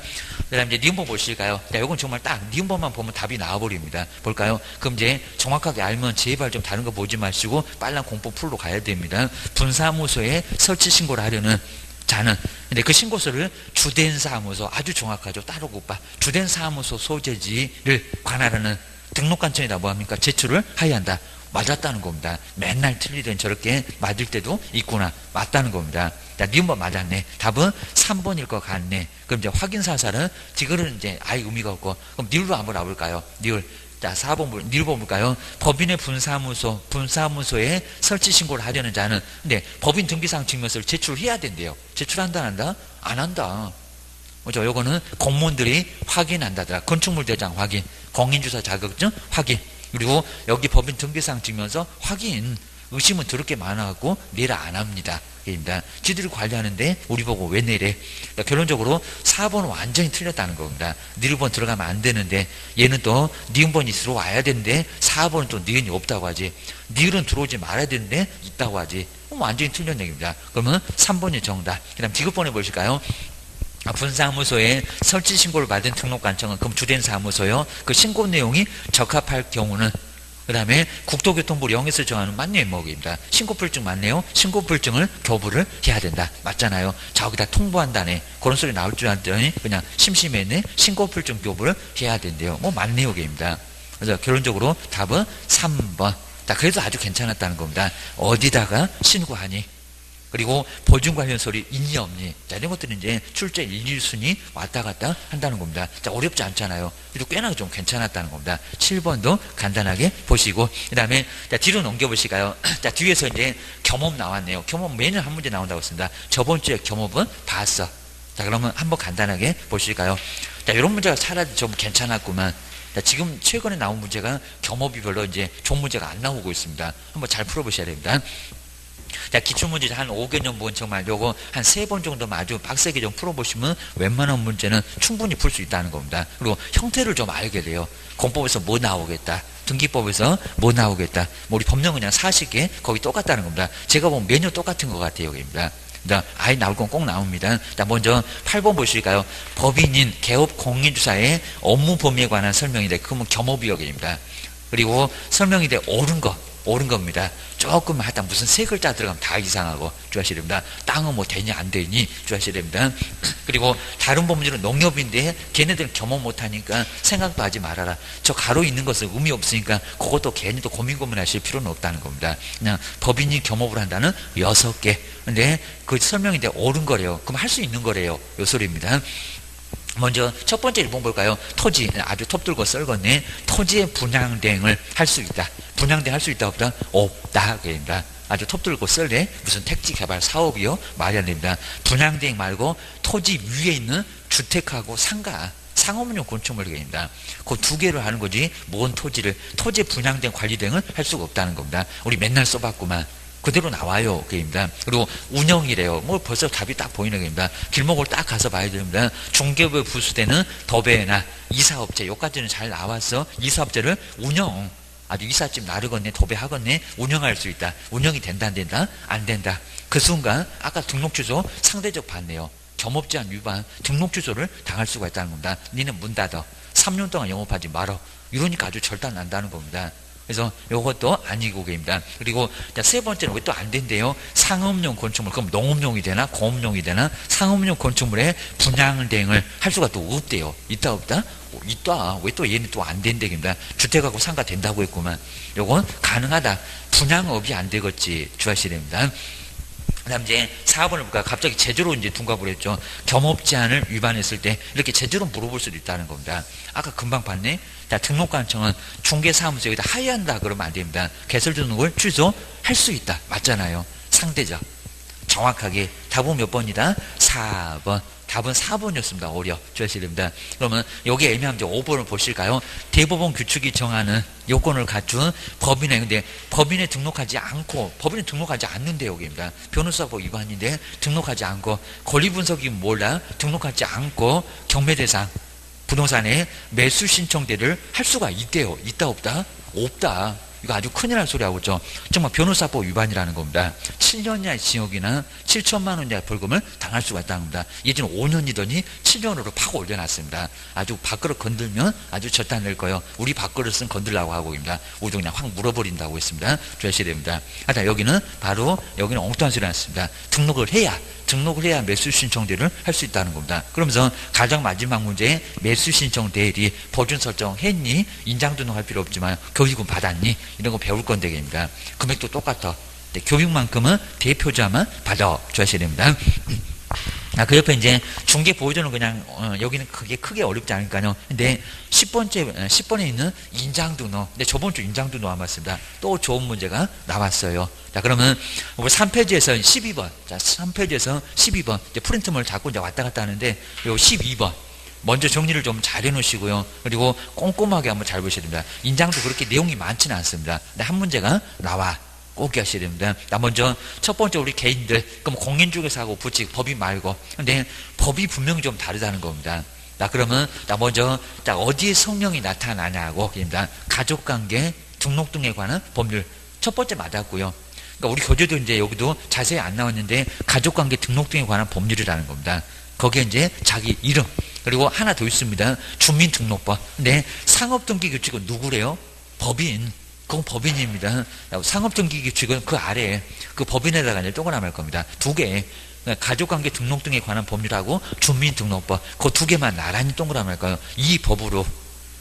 그 다음에 이제 니은번 보실까요? 자, 요건 정말 딱 니은번만 보면 답이 나와버립니다. 볼까요? 그럼 이제 정확하게 알면 제발 좀 다른 거 보지 마시고 빨랑 공부 풀로 가야 됩니다. 분사무소에 설치 신고를 하려는 자는 근데 그 신고서를 주된 사무소 아주 정확하죠. 따로 못 봐. 주된 사무소 소재지를 관할하는 등록관청에다 뭐합니까? 제출을 하여야 한다. 맞았다는 겁니다. 맨날 틀리던 저렇게 맞을 때도 있구나. 맞다는 겁니다. 자, 니은번 맞았네. 답은 3번일 것 같네. 그럼 이제 확인사살은 지금은 이제 아예 의미가 없고 그럼 니을로 한번 와볼까요? 니을. 자, 4번, 니을 볼까요? 법인의 분사무소에 설치 신고를 하려는 자는, 근데 법인 등기상 증명서를 제출해야 된대요. 제출한다, 안 한다? 안 한다. 그죠? 요거는 공무원들이 확인한다더라. 건축물 대장 확인, 공인주사 자격증 확인, 그리고 여기 법인 등기상 증명서 확인, 의심은 더럽게 많아갖고 내라 안 합니다. 입니다. 지들이 관리하는데 우리 보고 왜 내래? 그러니까 결론적으로 4번은 완전히 틀렸다는 겁니다. 니은번 들어가면 안 되는데 얘는 또 니은번이 들어와야 되는데 4번은 또 니은이 없다고 하지. 니은은 들어오지 말아야 되는데 있다고 하지. 완전히 틀린 얘기입니다. 그러면 3번이 정답. 그 다음 디귿번에 보실까요? 분사무소에 설치 신고를 받은 등록관청은 그럼 주된 사무소요. 그 신고 내용이 적합할 경우는 그 다음에 국토교통부 영에서 정하는 맞네요. 뭐입니다. 신고불증 맞네요. 신고불증을 교부를 해야 된다. 맞잖아요. 저기다 통보한다네. 그런 소리 나올 줄 알았더니 그냥 심심했네. 신고불증 교부를 해야 된대요. 뭐 맞네요. 입니다. 그래서 결론적으로 답은 3번. 자, 그래도 아주 괜찮았다는 겁니다. 어디다가 신고하니? 그리고 보증 관련 서류 있니 없니? 자, 이런 것들은 이제 출제 일일순위 왔다 갔다 한다는 겁니다. 자, 어렵지 않잖아요. 그래도 꽤나 좀 괜찮았다는 겁니다. 7번도 간단하게 보시고, 그 다음에, 자, 뒤로 넘겨보실까요? 자, 뒤에서 이제 겸업 나왔네요. 겸업 매년 한 문제 나온다고 했습니다. 저번 주에 겸업은 봤어. 자, 그러면 한번 간단하게 보실까요? 자, 이런 문제가 차라리 좀 괜찮았구만. 자, 지금 최근에 나온 문제가 겸업이 별로 이제 좋은 문제가 안 나오고 있습니다. 한번 잘 풀어보셔야 됩니다. 자, 기출문제 한 5개년 정말 요거 한 3번 정도만 아주 빡세게 좀 풀어보시면 웬만한 문제는 충분히 풀 수 있다는 겁니다. 그리고 형태를 좀 알게 돼요. 공법에서 뭐 나오겠다. 등기법에서 뭐 나오겠다. 뭐 우리 법령 그냥 40개 거의 똑같다는 겁니다. 제가 보면 매년 똑같은 것 같아요. 여기입니다. 아예 나올 건 꼭 나옵니다. 자, 먼저 8번 보실까요? 법인인 개업 공인주사의 업무 범위에 관한 설명인데 그러면 겸업이역입니다. 그리고 설명이 돼 옳은 거. 옳은 겁니다. 조금 하다 무슨 세 글자 들어가면 다 이상하고 주하셔야 됩니다. 땅은 뭐 되니 안 되니 주하셔야 됩니다. 그리고 다른 법문들은 농협인데 걔네들은 겸업 못하니까 생각도 하지 말아라. 저 가로 있는 것은 의미 없으니까 그것도 괜히 또 고민하실 필요는 없다는 겁니다. 그냥 법인이 겸업을 한다는 6개. 근데 그 설명인데 옳은 거래요. 그럼 할 수 있는 거래요. 요 소리입니다. 먼저 첫 번째 일본 볼까요? 토지, 아주 톱 들고 썰겄네. 토지의 분양대행을 할 수 있다. 분양대행 할 수 있다 없다? 없다. 그입니다. 아주 톱 들고 썰래. 무슨 택지 개발 사업이요? 말이 안 됩니다. 분양대행 말고 토지 위에 있는 주택하고 상가, 상업용 건축물 얘기입니다. 그 두 개를 하는 거지, 뭔 토지를, 토지 분양대행 관리대행을 할 수가 없다는 겁니다. 우리 맨날 써봤구만. 그대로 나와요. 그입니다. 그리고 운영이래요. 뭐 벌써 답이 딱 보이는 겁니다. 길목을 딱 가서 봐야 됩니다. 중개부에 부수되는 도배나 이사업체, 여기까지는 잘 나왔어. 이사업체를 운영, 아주 이삿짐 나르겠네, 도배하겠네, 운영할 수 있다. 운영이 된다, 안 된다? 안 된다. 그 순간, 아까 등록주소 상대적 반대요. 겸업제한 위반, 등록주소를 당할 수가 있다는 겁니다. 니는 문 닫아. 3년 동안 영업하지 말어. 이러니까 아주 절단 난다는 겁니다. 그래서 이것도 아니고 계입니다. 그리고 세 번째는 왜 또 안 된대요? 상업용 건축물, 그럼 농업용이 되나 공업용이 되나? 상업용 건축물에 분양 대행을 할 수가 또 없대요. 있다 없다? 있다. 왜 또 얘는 또 안 된대입니다. 주택하고 상가 된다고 했구만. 요건 가능하다. 분양업이 안 되겠지. 주하셔야 됩니다. 그 다음 이제 4번을 볼까요? 갑자기 제조로 이제 둔갑을 했죠. 겸업 제한을 위반했을 때 이렇게 제조로 물어볼 수도 있다는 겁니다. 아까 금방 봤네. 자, 등록관청은 중개사무소에다 하회한다 그러면 안 됩니다. 개설 등록을 취소할 수 있다. 맞잖아요. 상대적. 정확하게. 답은 몇 번이다? 4번. 답은 4번이었습니다. 오려. 주하셔야 됩니다. 그러면 여기 애매하면 이제 5번을 보실까요? 대법원 규칙이 정하는 요건을 갖춘 법인에, 근데 법인에 등록하지 않고, 법인에 등록하지 않는데 여기입니다. 변호사법 위반인데 등록하지 않고, 권리분석이 몰라 등록하지 않고 경매대상, 부동산에 매수 신청대를 할 수가 있대요. 있다 없다? 없다. 이거 아주 큰일 날 소리 하고 있죠. 정말 변호사법 위반이라는 겁니다. 7년 이하의 징역이나 7천만 원 이하의 벌금을 당할 수가 있다는 겁니다. 예전 5년이더니 7년으로 팍 올려놨습니다. 아주 밥그릇 건들면 아주 절단 낼 거예요. 우리 밥그릇은 건들라고 하고 있습니다. 우리도 그냥 확 물어버린다고 했습니다. 주의하셔야 됩니다. 하여튼 여기는 바로 여기는 엉뚱한 소리 났습니다. 등록을 해야 매수 신청대를 할 수 있다는 겁니다. 그러면서 가장 마지막 문제, 매수 신청 대리 보준 설정했니? 인장 등록할 필요 없지만 교육은 받았니? 이런 거 배울 건데 입니다. 금액도 똑같아. 교육만큼은 대표자만 받아 주셔야 됩니다. 그 옆에 이제 중개 보호전은 그냥 여기는 크게 어렵지 않으니까요. 근데 10번에 있는 인장 등록. 근데 저번 주 인장 등록 안 봤습니다. 또 좋은 문제가 나왔어요. 자, 그러면 우리 3페이지에서 12번. 자, 3페이지에서 12번. 이제 프린트물 자꾸 이제 왔다 갔다 하는데 요 12번. 먼저 정리를 좀 잘 해놓으시고요. 그리고 꼼꼼하게 한번 잘 보셔야 됩니다. 인장도 그렇게 내용이 많지는 않습니다. 근데 한 문제가 나와. 꼭 기하셔야 됩니다. 나 먼저 첫 번째 우리 개인들, 그럼 공인 중개사하고 부칙 법인 말고, 근데 법이 분명히 좀 다르다는 겁니다. 자, 그러면 나 먼저 자 어디에 성명이 나타나냐고 입니다. 가족관계 등록 등에 관한 법률 첫 번째 맞았고요. 그러니까 우리 교재도 이제 여기도 자세히 안 나왔는데 가족관계 등록 등에 관한 법률이라는 겁니다. 거기에 이제 자기 이름 그리고 하나 더 있습니다. 주민등록번. 근데 상업등기규칙은 누구래요? 법인. 그건 법인입니다. 상업등기규칙은 그 아래에 그 법인에다가 이제 동그라미 할 겁니다. 두 개. 가족관계 등록 등에 관한 법률하고 주민등록법. 그 두 개만 나란히 동그라미 할까요? 이 법으로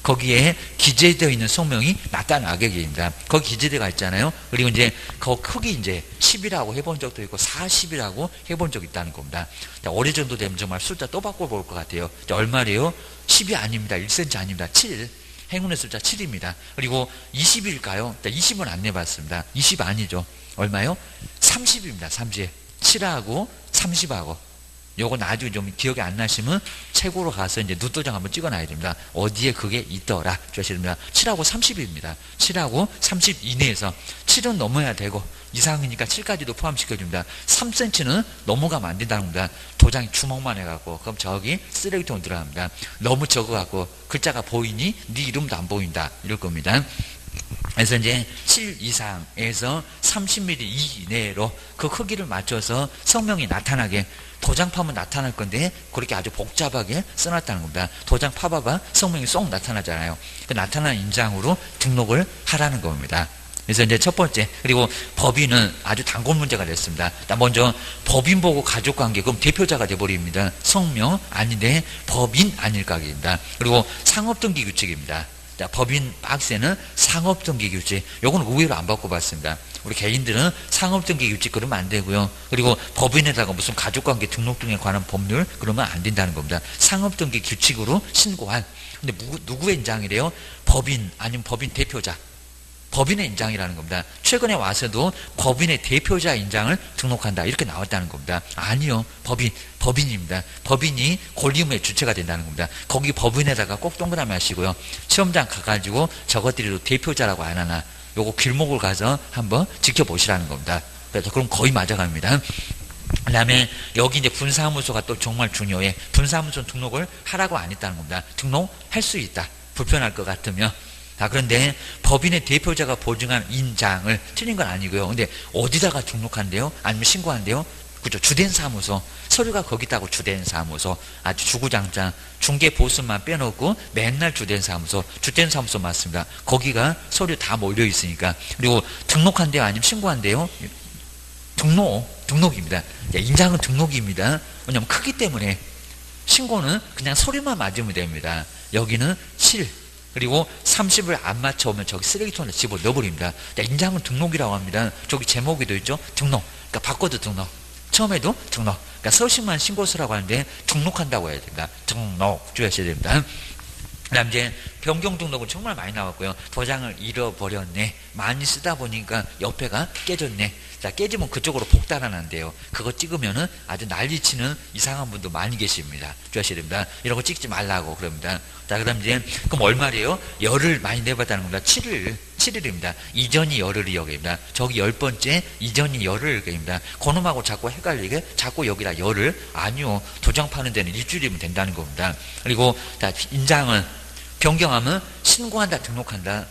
거기에 기재되어 있는 성명이 나타나게 됩니다. 거기 기재되어 있잖아요. 그리고 이제 그 크기 이제 10이라고 해본 적도 있고 40이라고 해본 적이 있다는 겁니다. 올해 정도 되면 정말 숫자 또 바꿔볼 것 같아요. 얼마래요? 10이 아닙니다. 1cm 아닙니다. 7. 행운의 숫자 7입니다. 그리고 20일까요? 20은 안 내봤습니다. 20 아니죠. 얼마요? 30입니다. 30. 7하고 30하고. 요거 나중에 좀 기억이 안 나시면 책으로 가서 이제 눈도장 한번 찍어놔야 됩니다. 어디에 그게 있더라. 주셔야 됩니다. 7하고 30입니다. 7하고 30 이내에서 7은 넘어야 되고 이상이니까 7까지도 포함시켜줍니다. 3cm는 넘어가면 안 된다는 겁니다. 도장이 주먹만 해갖고 그럼 저기 쓰레기통 들어갑니다. 너무 적어갖고 글자가 보이니 네 이름도 안 보인다. 이럴 겁니다. 그래서 이제 7 이상에서 30mm 이내로 그 크기를 맞춰서 성명이 나타나게 도장 파면 나타날 건데 그렇게 아주 복잡하게 써놨다는 겁니다. 도장 파봐봐 성명이 쏙 나타나잖아요. 그 나타난 인장으로 등록을 하라는 겁니다. 그래서 이제 첫 번째, 그리고 법인은 아주 단골 문제가 됐습니다. 먼저 법인 보고 가족관계, 그럼 대표자가 돼버립니다. 성명 아닌데 법인 아닐까입니다. 그리고 상업등기 규칙입니다. 자, 법인 박스에는 상업등기 규칙, 요거는 의외로 안 바꿔봤습니다. 우리 개인들은 상업등기 규칙 그러면 안 되고요. 그리고 법인에다가 무슨 가족관계 등록 등에 관한 법률 그러면 안 된다는 겁니다. 상업등기 규칙으로 신고한. 근데 누구의 인장이래요? 법인 아니면 법인 대표자. 법인의 인장이라는 겁니다. 최근에 와서도 법인의 대표자 인장을 등록한다 이렇게 나왔다는 겁니다. 아니요, 법인입니다. 법인이 권리의무의 주체가 된다는 겁니다. 거기 법인에다가 꼭 동그라미 하시고요. 시험장 가가지고 저것들이 대표자라고 안 하나, 요거 길목을 가서 한번 지켜보시라는 겁니다. 그래서 그럼 거의 맞아갑니다. 그 다음에 여기 이제 분사무소가 또 정말 중요해. 분사무소 등록을 하라고 안 했다는 겁니다. 등록할 수 있다. 불편할 것 같으면. 자, 그런데 법인의 대표자가 보증한 인장을, 틀린 건 아니고요. 근데 어디다가 등록한대요? 아니면 신고한대요? 그죠? 주된 사무소. 서류가 거기 있다고. 주된 사무소. 아주 주구장창. 중개 보수만 빼놓고 맨날 주된 사무소. 주된 사무소 맞습니다. 거기가 서류 다 몰려 있으니까. 그리고 등록한대요? 아니면 신고한대요? 등록입니다. 인장은 등록입니다. 왜냐면 크기 때문에. 신고는 그냥 서류만 맞으면 됩니다. 여기는 실. 그리고 30을 안 맞춰오면 저기 쓰레기통에 집어 넣어버립니다. 인장은 등록이라고 합니다. 저기 제목이 돼 있죠? 등록. 그러니까 바꿔도 등록. 처음에도 등록. 그러니까 서식만 신고서라고 하는데 등록한다고 해야 됩니다. 등록 주의하셔야 됩니다. 그 다음 이제 변경 등록은 정말 많이 나왔고요. 도장을 잃어버렸네. 많이 쓰다 보니까 옆에가 깨졌네. 자, 깨지면 그쪽으로 복달아난대요. 그거 찍으면은 아주 난리치는 이상한 분도 많이 계십니다. 주의하셔야 됩니다. 이런 거 찍지 말라고 그럽니다. 자, 그 다음 이제, 그럼 얼마래요? 열흘 많이 내봤다는 겁니다. 7일입니다. 이전이 열흘이 여기입니다. 저기 10번째, 이전이 열흘입니다. 그놈하고 자꾸 헷갈리게, 자꾸 여기다 열흘? 아니요. 도장 파는 데는 일주일이면 된다는 겁니다. 그리고, 자, 인장은, 변경하면 신고한다, 등록한다.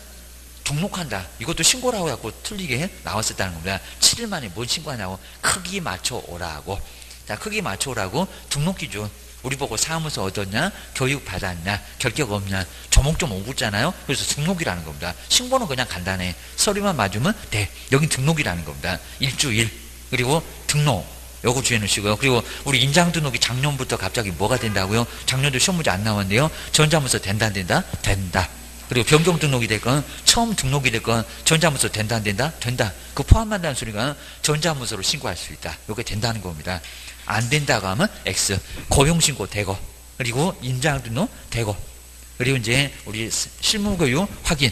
이것도 신고라고 해갖고 틀리게 나왔었다는 겁니다. 7일 만에 뭔 신고하냐고. 크기 맞춰 오라고. 자, 크기 맞춰 오라고. 등록 기준. 우리 보고 사무소 얻었냐? 교육 받았냐? 결격 없냐? 조목조목 오고잖아요. 그래서 등록이라는 겁니다. 신고는 그냥 간단해. 서류만 맞으면 돼. 여긴 등록이라는 겁니다. 일주일. 그리고 등록. 요거 주의해 놓으시고요. 그리고 우리 인장 등록이 작년부터 갑자기 뭐가 된다고요? 작년도 시험 문제 안 나왔는데요. 전자문서 된다 안 된다? 된다. 그리고 변경 등록이 됐건 처음 등록이 됐건 전자문서 된다 안 된다? 된다. 그 포함한다는 소리가 전자문서로 신고할 수 있다. 요게 된다는 겁니다. 안 된다고 하면 X. 고용신고 되고, 그리고 인장 등록 되고, 그리고 이제 우리 실무교육 확인.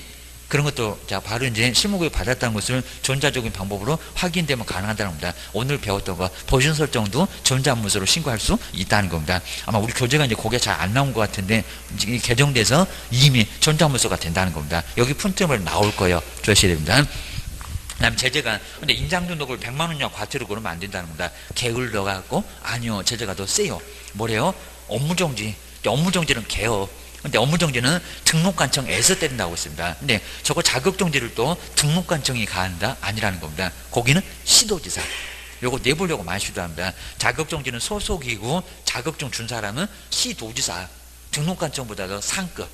그런 것도, 자, 바로 이제 실무교육 받았다는 것을 전자적인 방법으로 확인되면 가능하다는 겁니다. 오늘 배웠던 거, 버전 설정도 전자문서로 신고할 수 있다는 겁니다. 아마 우리 교재가 이제 그게 잘 안 나온 것 같은데, 개정돼서 이미 전자문서가 된다는 겁니다. 여기 푼트물 나올 거예요. 조심해야 됩니다. 그 다음에 제재가, 근데 인장 등록을 100만 원이나 과태료 그러면 안 된다는 겁니다. 객을 넣어갖고, 아니요, 제재가 더 세요. 뭐래요? 업무정지. 업무정지는 개요. 근데 업무정지는 등록관청에서 때린다고 했습니다. 근데 저거 자격정지를 또 등록관청이 가한다? 아니라는 겁니다. 거기는 시도지사. 요거 내보려고 많이 시도합니다. 자격정지는 소속이고 자격증 준 사람은 시도지사. 등록관청보다 더 상급.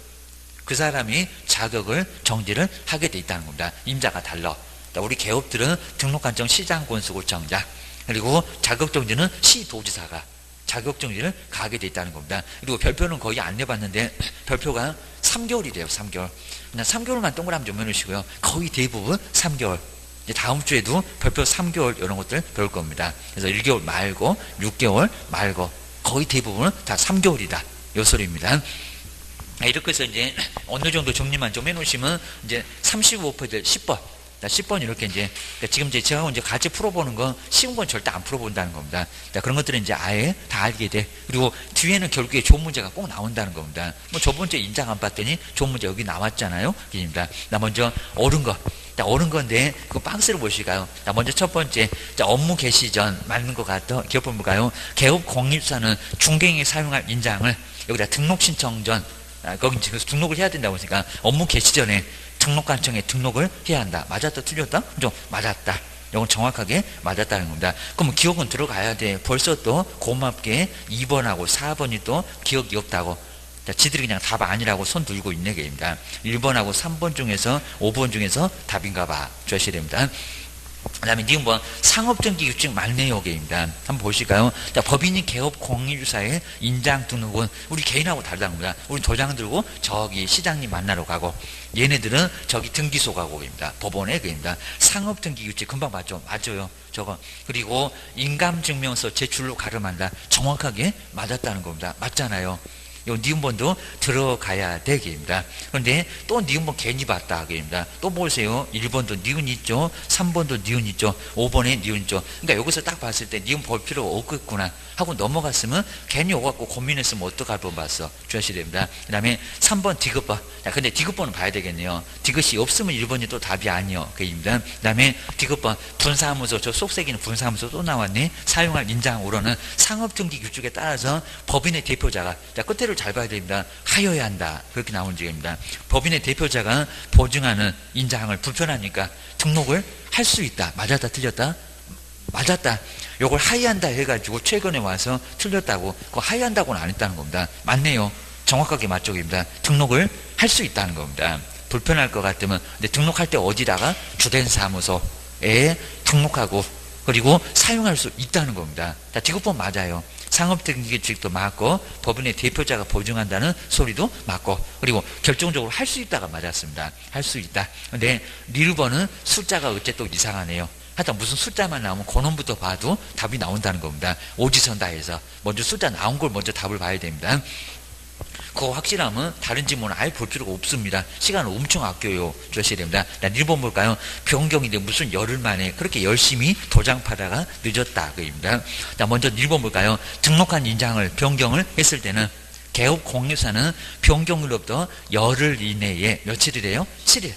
그 사람이 자격을 정지를 하게 돼 있다는 겁니다. 임자가 달라. 우리 개업들은 등록관청 시장권수구청장, 그리고 자격정지는 시도지사가 자격정지를 가게 돼 있다는 겁니다. 그리고 별표는 거의 안 내봤는데 별표가 3개월이 돼요. 3개월. 그냥 3개월만 동그라미 좀 해놓으시고요. 거의 대부분 3개월. 이제 다음 주에도 별표 3개월 이런 것들 배울 겁니다. 그래서 1개월 말고 6개월 말고 거의 대부분은 다 3개월이다. 요 소리입니다. 이렇게 해서 이제 어느 정도 정리만 좀 해놓으시면 이제 35% 10번. 10번 이렇게 이제, 지금 이제 제가 이제 같이 풀어보는 건 쉬운 건 절대 안 풀어본다는 겁니다. 그런 것들은 이제 아예 다 알게 돼. 그리고 뒤에는 결국에 좋은 문제가 꼭 나온다는 겁니다. 뭐 저번주에 인장 안 봤더니 좋은 문제 여기 나왔잖아요. 입니다. 먼저 옳은 거. 옳은 건데, 그 박스를 보시가요. 먼저 첫 번째, 업무 개시 전, 맞는 것 같아. 기업 본부가요. 개업 공입사는 중개인이 사용할 인장을 여기다 등록 신청 전, 거기 등록을 해야 된다고 했으니까 업무 개시 전에 등록관청에 등록을 해야 한다. 맞았다 틀렸다? 좀 맞았다. 이건 정확하게 맞았다는 겁니다. 그럼 기억은 들어가야 돼. 벌써 또 고맙게 2번하고 4번이 또 기억이 없다고. 자, 지들이 그냥 답 아니라고 손 들고 있는 게입니다. 1번하고 3번 중에서 5번 중에서 답인가 봐 주셔야 됩니다. 그 다음에 니은 뭐 상업등기 규칙 만내역입니다. 한번 보실까요? 자, 법인이 개업 공인주사의 인장 등록은 우리 개인하고 다르다는 겁니다. 우리 도장 들고 저기 시장님 만나러 가고 얘네들은 저기 등기소 가고 입니다. 법원에 그입니다. 상업등기 규칙 금방 맞죠? 맞아요. 저거. 그리고 인감증명서 제출로 가름한다. 정확하게 맞았다는 겁니다. 맞잖아요. 요 니은번도 들어가야 되기입니다. 그런데 또 니은번 괜히 봤다 하기입니다. 또 보세요. 1번도 니은 있죠. 3번도 니은 있죠. 5번에 니은 있죠. 그러니까 여기서 딱 봤을 때 니은 볼 필요가 없겠구나 하고 넘어갔으면 괜히 오갖고 고민했으면 어떡할 뻔 봤어. 주셔야 됩니다. 그 다음에 3번 디귿번. 자, 근데 디귿번은 봐야 되겠네요. 디귿이 없으면 1번이 또 답이 아니요. 그입니다. 그 다음에 디귿번 분사하면서 저 속색이는 분사하면서 또 나왔네. 사용할 인장으로는 상업등기 규칙에 따라서 법인의 대표자가 자, 끝에를 잘 봐야 됩니다. 하여야 한다. 그렇게 나온 지입니다. 법인의 대표자가 보증하는 인장을 불편하니까 등록을 할 수 있다. 맞았다 틀렸다? 맞았다. 요걸 하이한다 해가지고 최근에 와서 틀렸다고 그거 하이한다고는 안 했다는 겁니다. 맞네요. 정확하게 맞쪽입니다. 등록을 할 수 있다는 겁니다. 불편할 것 같으면 근데 등록할 때 어디다가 주된 사무소에 등록하고 그리고 사용할 수 있다는 겁니다. 자, 디귿번 맞아요. 상업등기규칙도 맞고 법인의 대표자가 보증한다는 소리도 맞고 그리고 결정적으로 할 수 있다가 맞았습니다. 할 수 있다. 근데 리르번은 숫자가 어째 또 이상하네요. 하여튼 무슨 숫자만 나오면 그놈부터 봐도 답이 나온다는 겁니다. 오지선다해서 먼저 숫자 나온 걸 먼저 답을 봐야 됩니다. 그거 확실하면 다른 질문은 아예 볼 필요가 없습니다. 시간을 엄청 아껴요. 주셔야 됩니다. 자, 1번 볼까요? 변경인데 무슨 열흘 만에 그렇게 열심히 도장파다가 늦었다. 그입니다. 자, 먼저 1번 볼까요? 등록한 인장을 변경을 했을 때는 개업 공유사는 변경일로부터 열흘 이내에 며칠이래요? 7일.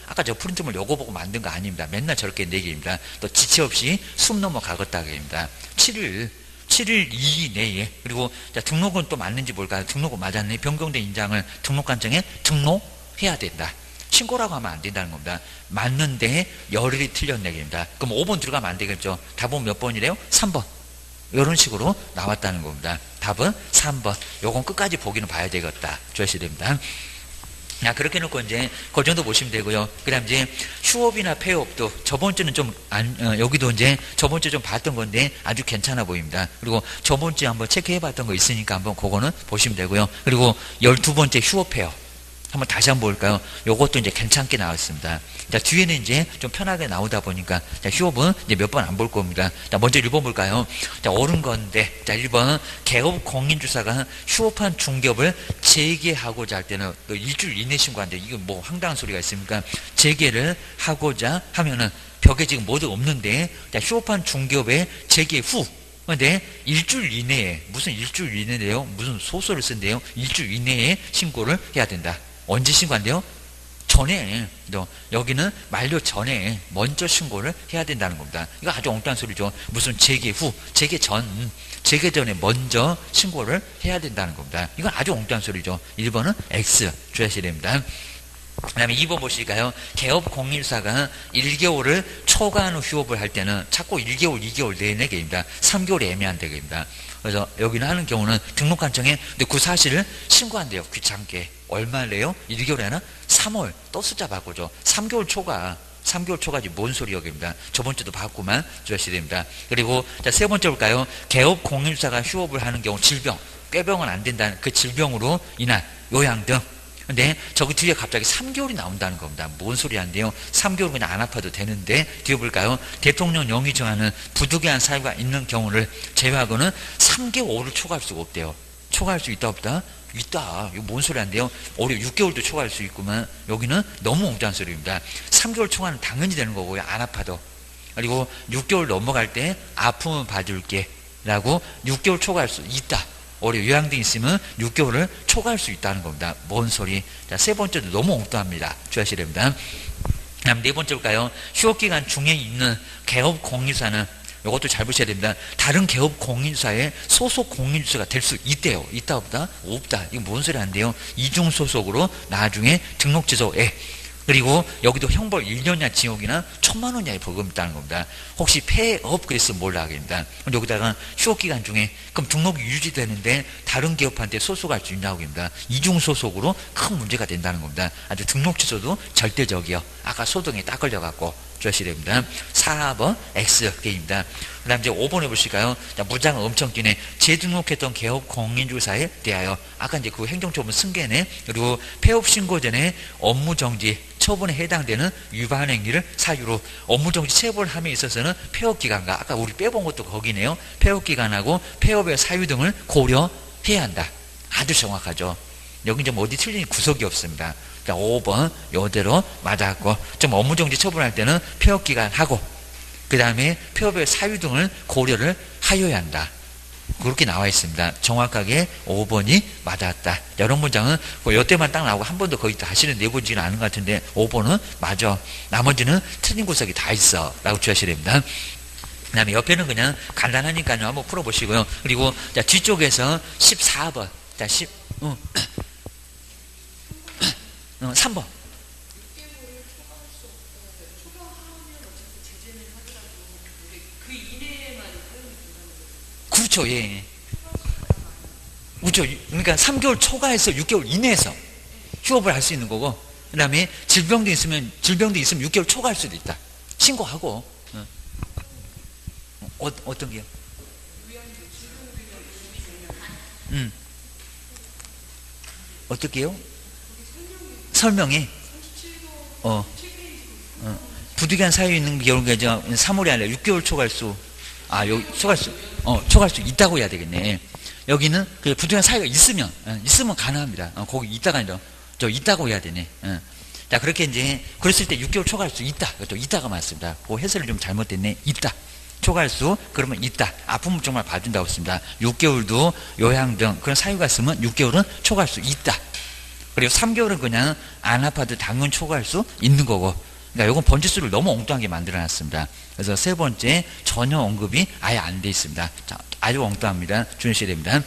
아까 저 프린트물 요거 보고 만든 거 아닙니다. 맨날 저렇게 내기입니다. 또 지체 없이 숨 넘어가겠다. 그입니다. 7일 이내에 그리고 자, 등록은 또 맞는지 볼까요? 등록은 맞았네. 변경된 인장을 등록관청에 등록해야 된다. 신고라고 하면 안 된다는 겁니다. 맞는데 열흘이 틀렸네 입니다. 그럼 5번 들어가면 안 되겠죠. 답은 몇 번이래요? 3번. 이런 식으로 나왔다는 겁니다. 답은 3번. 요건 끝까지 보기는 봐야 되겠다. 주셔야 됩니다. 야, 그렇게 놓고 이제 그 정도 보시면 되고요. 그 다음 이제 휴업이나 폐업도 저번 주는 좀 여기도 이제 저번 주 좀 봤던 건데 아주 괜찮아 보입니다. 그리고 저번 주에 한번 체크해 봤던 거 있으니까 한번 그거는 보시면 되고요. 그리고 12번째 휴업 폐업 한번 다시 한번 볼까요? 요것도 이제 괜찮게 나왔습니다. 자, 뒤에는 이제 좀 편하게 나오다 보니까, 자, 휴업은 이제 몇 번 안 볼 겁니다. 자, 먼저 1번 볼까요? 자, 옳은 건데, 자, 1번, 개업 공인주사가 휴업한 중개업을 재개하고자 할 때는 일주일 이내 신고한대. 이거 뭐 황당한 소리가 있습니까? 재개를 하고자 하면은 벽에 지금 뭐도 없는데, 자, 휴업한 중개업의 재개 후, 근데 일주일 이내에, 무슨 일주일 이내래요? 무슨 소설을 쓴대요? 일주일 이내에 신고를 해야 된다. 언제 신고한대요? 전에, 여기는 만료 전에 먼저 신고를 해야 된다는 겁니다. 이거 아주 엉뚱한 소리죠. 무슨 재개 후, 재개 전에 먼저 신고를 해야 된다는 겁니다. 이건 아주 엉뚱한 소리죠. 1번은 X 주셔야 됩니다. 그 다음에 2번 보실까요? 개업 공인사가 1개월을 초과한 후 휴업을 할 때는 자꾸 1개월, 2개월 내내 개입니다. 3개월이 애매한 대개입니다. 그래서 여기는 하는 경우는 등록관청에 근데 그 사실을 신고한대요. 귀찮게. 얼마래요? 1개월에 하나? 3월. 또 숫자 바꾸죠. 3개월 초과지 뭔 소리 여기입니다. 저번 주도 봤구만. 주셔야 됩니다. 그리고 자, 세 번째 볼까요? 개업 공인사가 휴업을 하는 경우 질병, 꾀병은 안 된다는 그 질병으로 인한 요양 등 근데 저기 뒤에 갑자기 3개월이 나온다는 겁니다. 뭔 소리 한데요? 3개월 그냥 안 아파도 되는데 뒤에 볼까요? 대통령령이 정하는 부득이한 사유가 있는 경우를 제외하고는 3개월을 초과할 수가 없대요. 초과할 수 있다 없다? 있다. 이거 뭔 소리 한데요? 오히려 6개월도 초과할 수 있구만. 여기는 너무 엉뚱한 소리입니다. 3개월 초과는 당연히 되는 거고요. 안 아파도. 그리고 6개월 넘어갈 때 아프면 봐줄게 라고 6개월 초과할 수 있다. 올해 요양등 있으면 6개월을 초과할 수 있다는 겁니다. 뭔 소리? 자, 세 번째도 너무 엉뚱합니다. 주의하셔야 됩니다. 다음 네 번째 볼까요? 휴업기간 중에 있는 개업 공인사는 이것도 잘 보셔야 됩니다. 다른 개업 공인사의 소속 공인주사가 될 수 있대요. 있다 없다? 없다. 이거 뭔 소리 한데요? 이중 소속으로 나중에 등록지소에 그리고 여기도 형벌 1년이나 징역이나 1,000만 원 이하의 벌금이 있다는 겁니다. 혹시 폐업 그랬으면 몰라 하겠습니다. 여기다가 휴업기간 중에 그럼 등록이 유지되는데 다른 기업한테 소속할 수 있냐고 합니다. 이중 소속으로 큰 문제가 된다는 겁니다. 아주 등록 취소도 절대적이요. 아까 소등에 딱 걸려갖고 주셔야 됩니다. 4번 X게임입니다. 그 다음 이제 5번 해보실까요? 자, 문장은 엄청 기네. 재등록했던 개업 공인주사에 대하여. 아까 이제 그 행정처분 승계네. 그리고 폐업 신고 전에 업무정지 처분에 해당되는 위반 행위를 사유로 업무정지 체벌 함에 있어서는 폐업기간과 아까 우리 빼본 것도 거기네요. 폐업기간하고 폐업의 사유 등을 고려해야 한다. 아주 정확하죠. 여기 좀 어디 틀린 구석이 없습니다. 5번 요대로 맞았고 좀 업무정지 처분할 때는 폐업기간하고 그 다음에 폐업의 사유 등을 고려를 하여야 한다. 그렇게 나와 있습니다. 정확하게 5번이 맞았다. 이런 문장은 요때만 딱 나오고 한 번도 거의 다시는 내보지는 않은 것 같은데 5번은 맞아. 나머지는 틀린 구석이 다 있어 라고 주셔야 됩니다. 그 다음에 옆에는 그냥 간단하니까요. 한번 풀어보시고요. 그리고 자, 뒤쪽에서 14번 자, 3번. 그렇죠, 예. 그렇죠. 그러니까 3개월 초과해서 6개월 이내에서 휴업을 할 수 있는 거고, 그 다음에 질병도 있으면 6개월 초과할 수도 있다. 신고하고. 어떤 게요? 어떻게요? 설명이 부득이한 사유 있는 경우가 3월이 아니라 6개월 초과할 수 초과할 수 있다고 해야 되겠네. 여기는 그 부득이한 사유가 있으면 가능합니다. 거기 있다가 아니라 있다고 해야 되네. 자, 그렇게 이제 그랬을 때 6개월 초과할 수 있다. 또 있다가 맞습니다. 그 해설이 좀 잘못됐네. 있다. 초과할 수 그러면 있다. 아프면 정말 봐준다고 했습니다. 6개월도 요양병 그런 사유가 있으면 6개월은 초과할 수 있다. 그리고 3개월은 그냥 안 아파도 당연 초과할 수 있는 거고. 그러니까 이건 번지수를 너무 엉뚱하게 만들어놨습니다. 그래서 세 번째 전혀 언급이 아예 안 돼 있습니다. 자, 아주 엉뚱합니다. 주의하셔야 됩니다.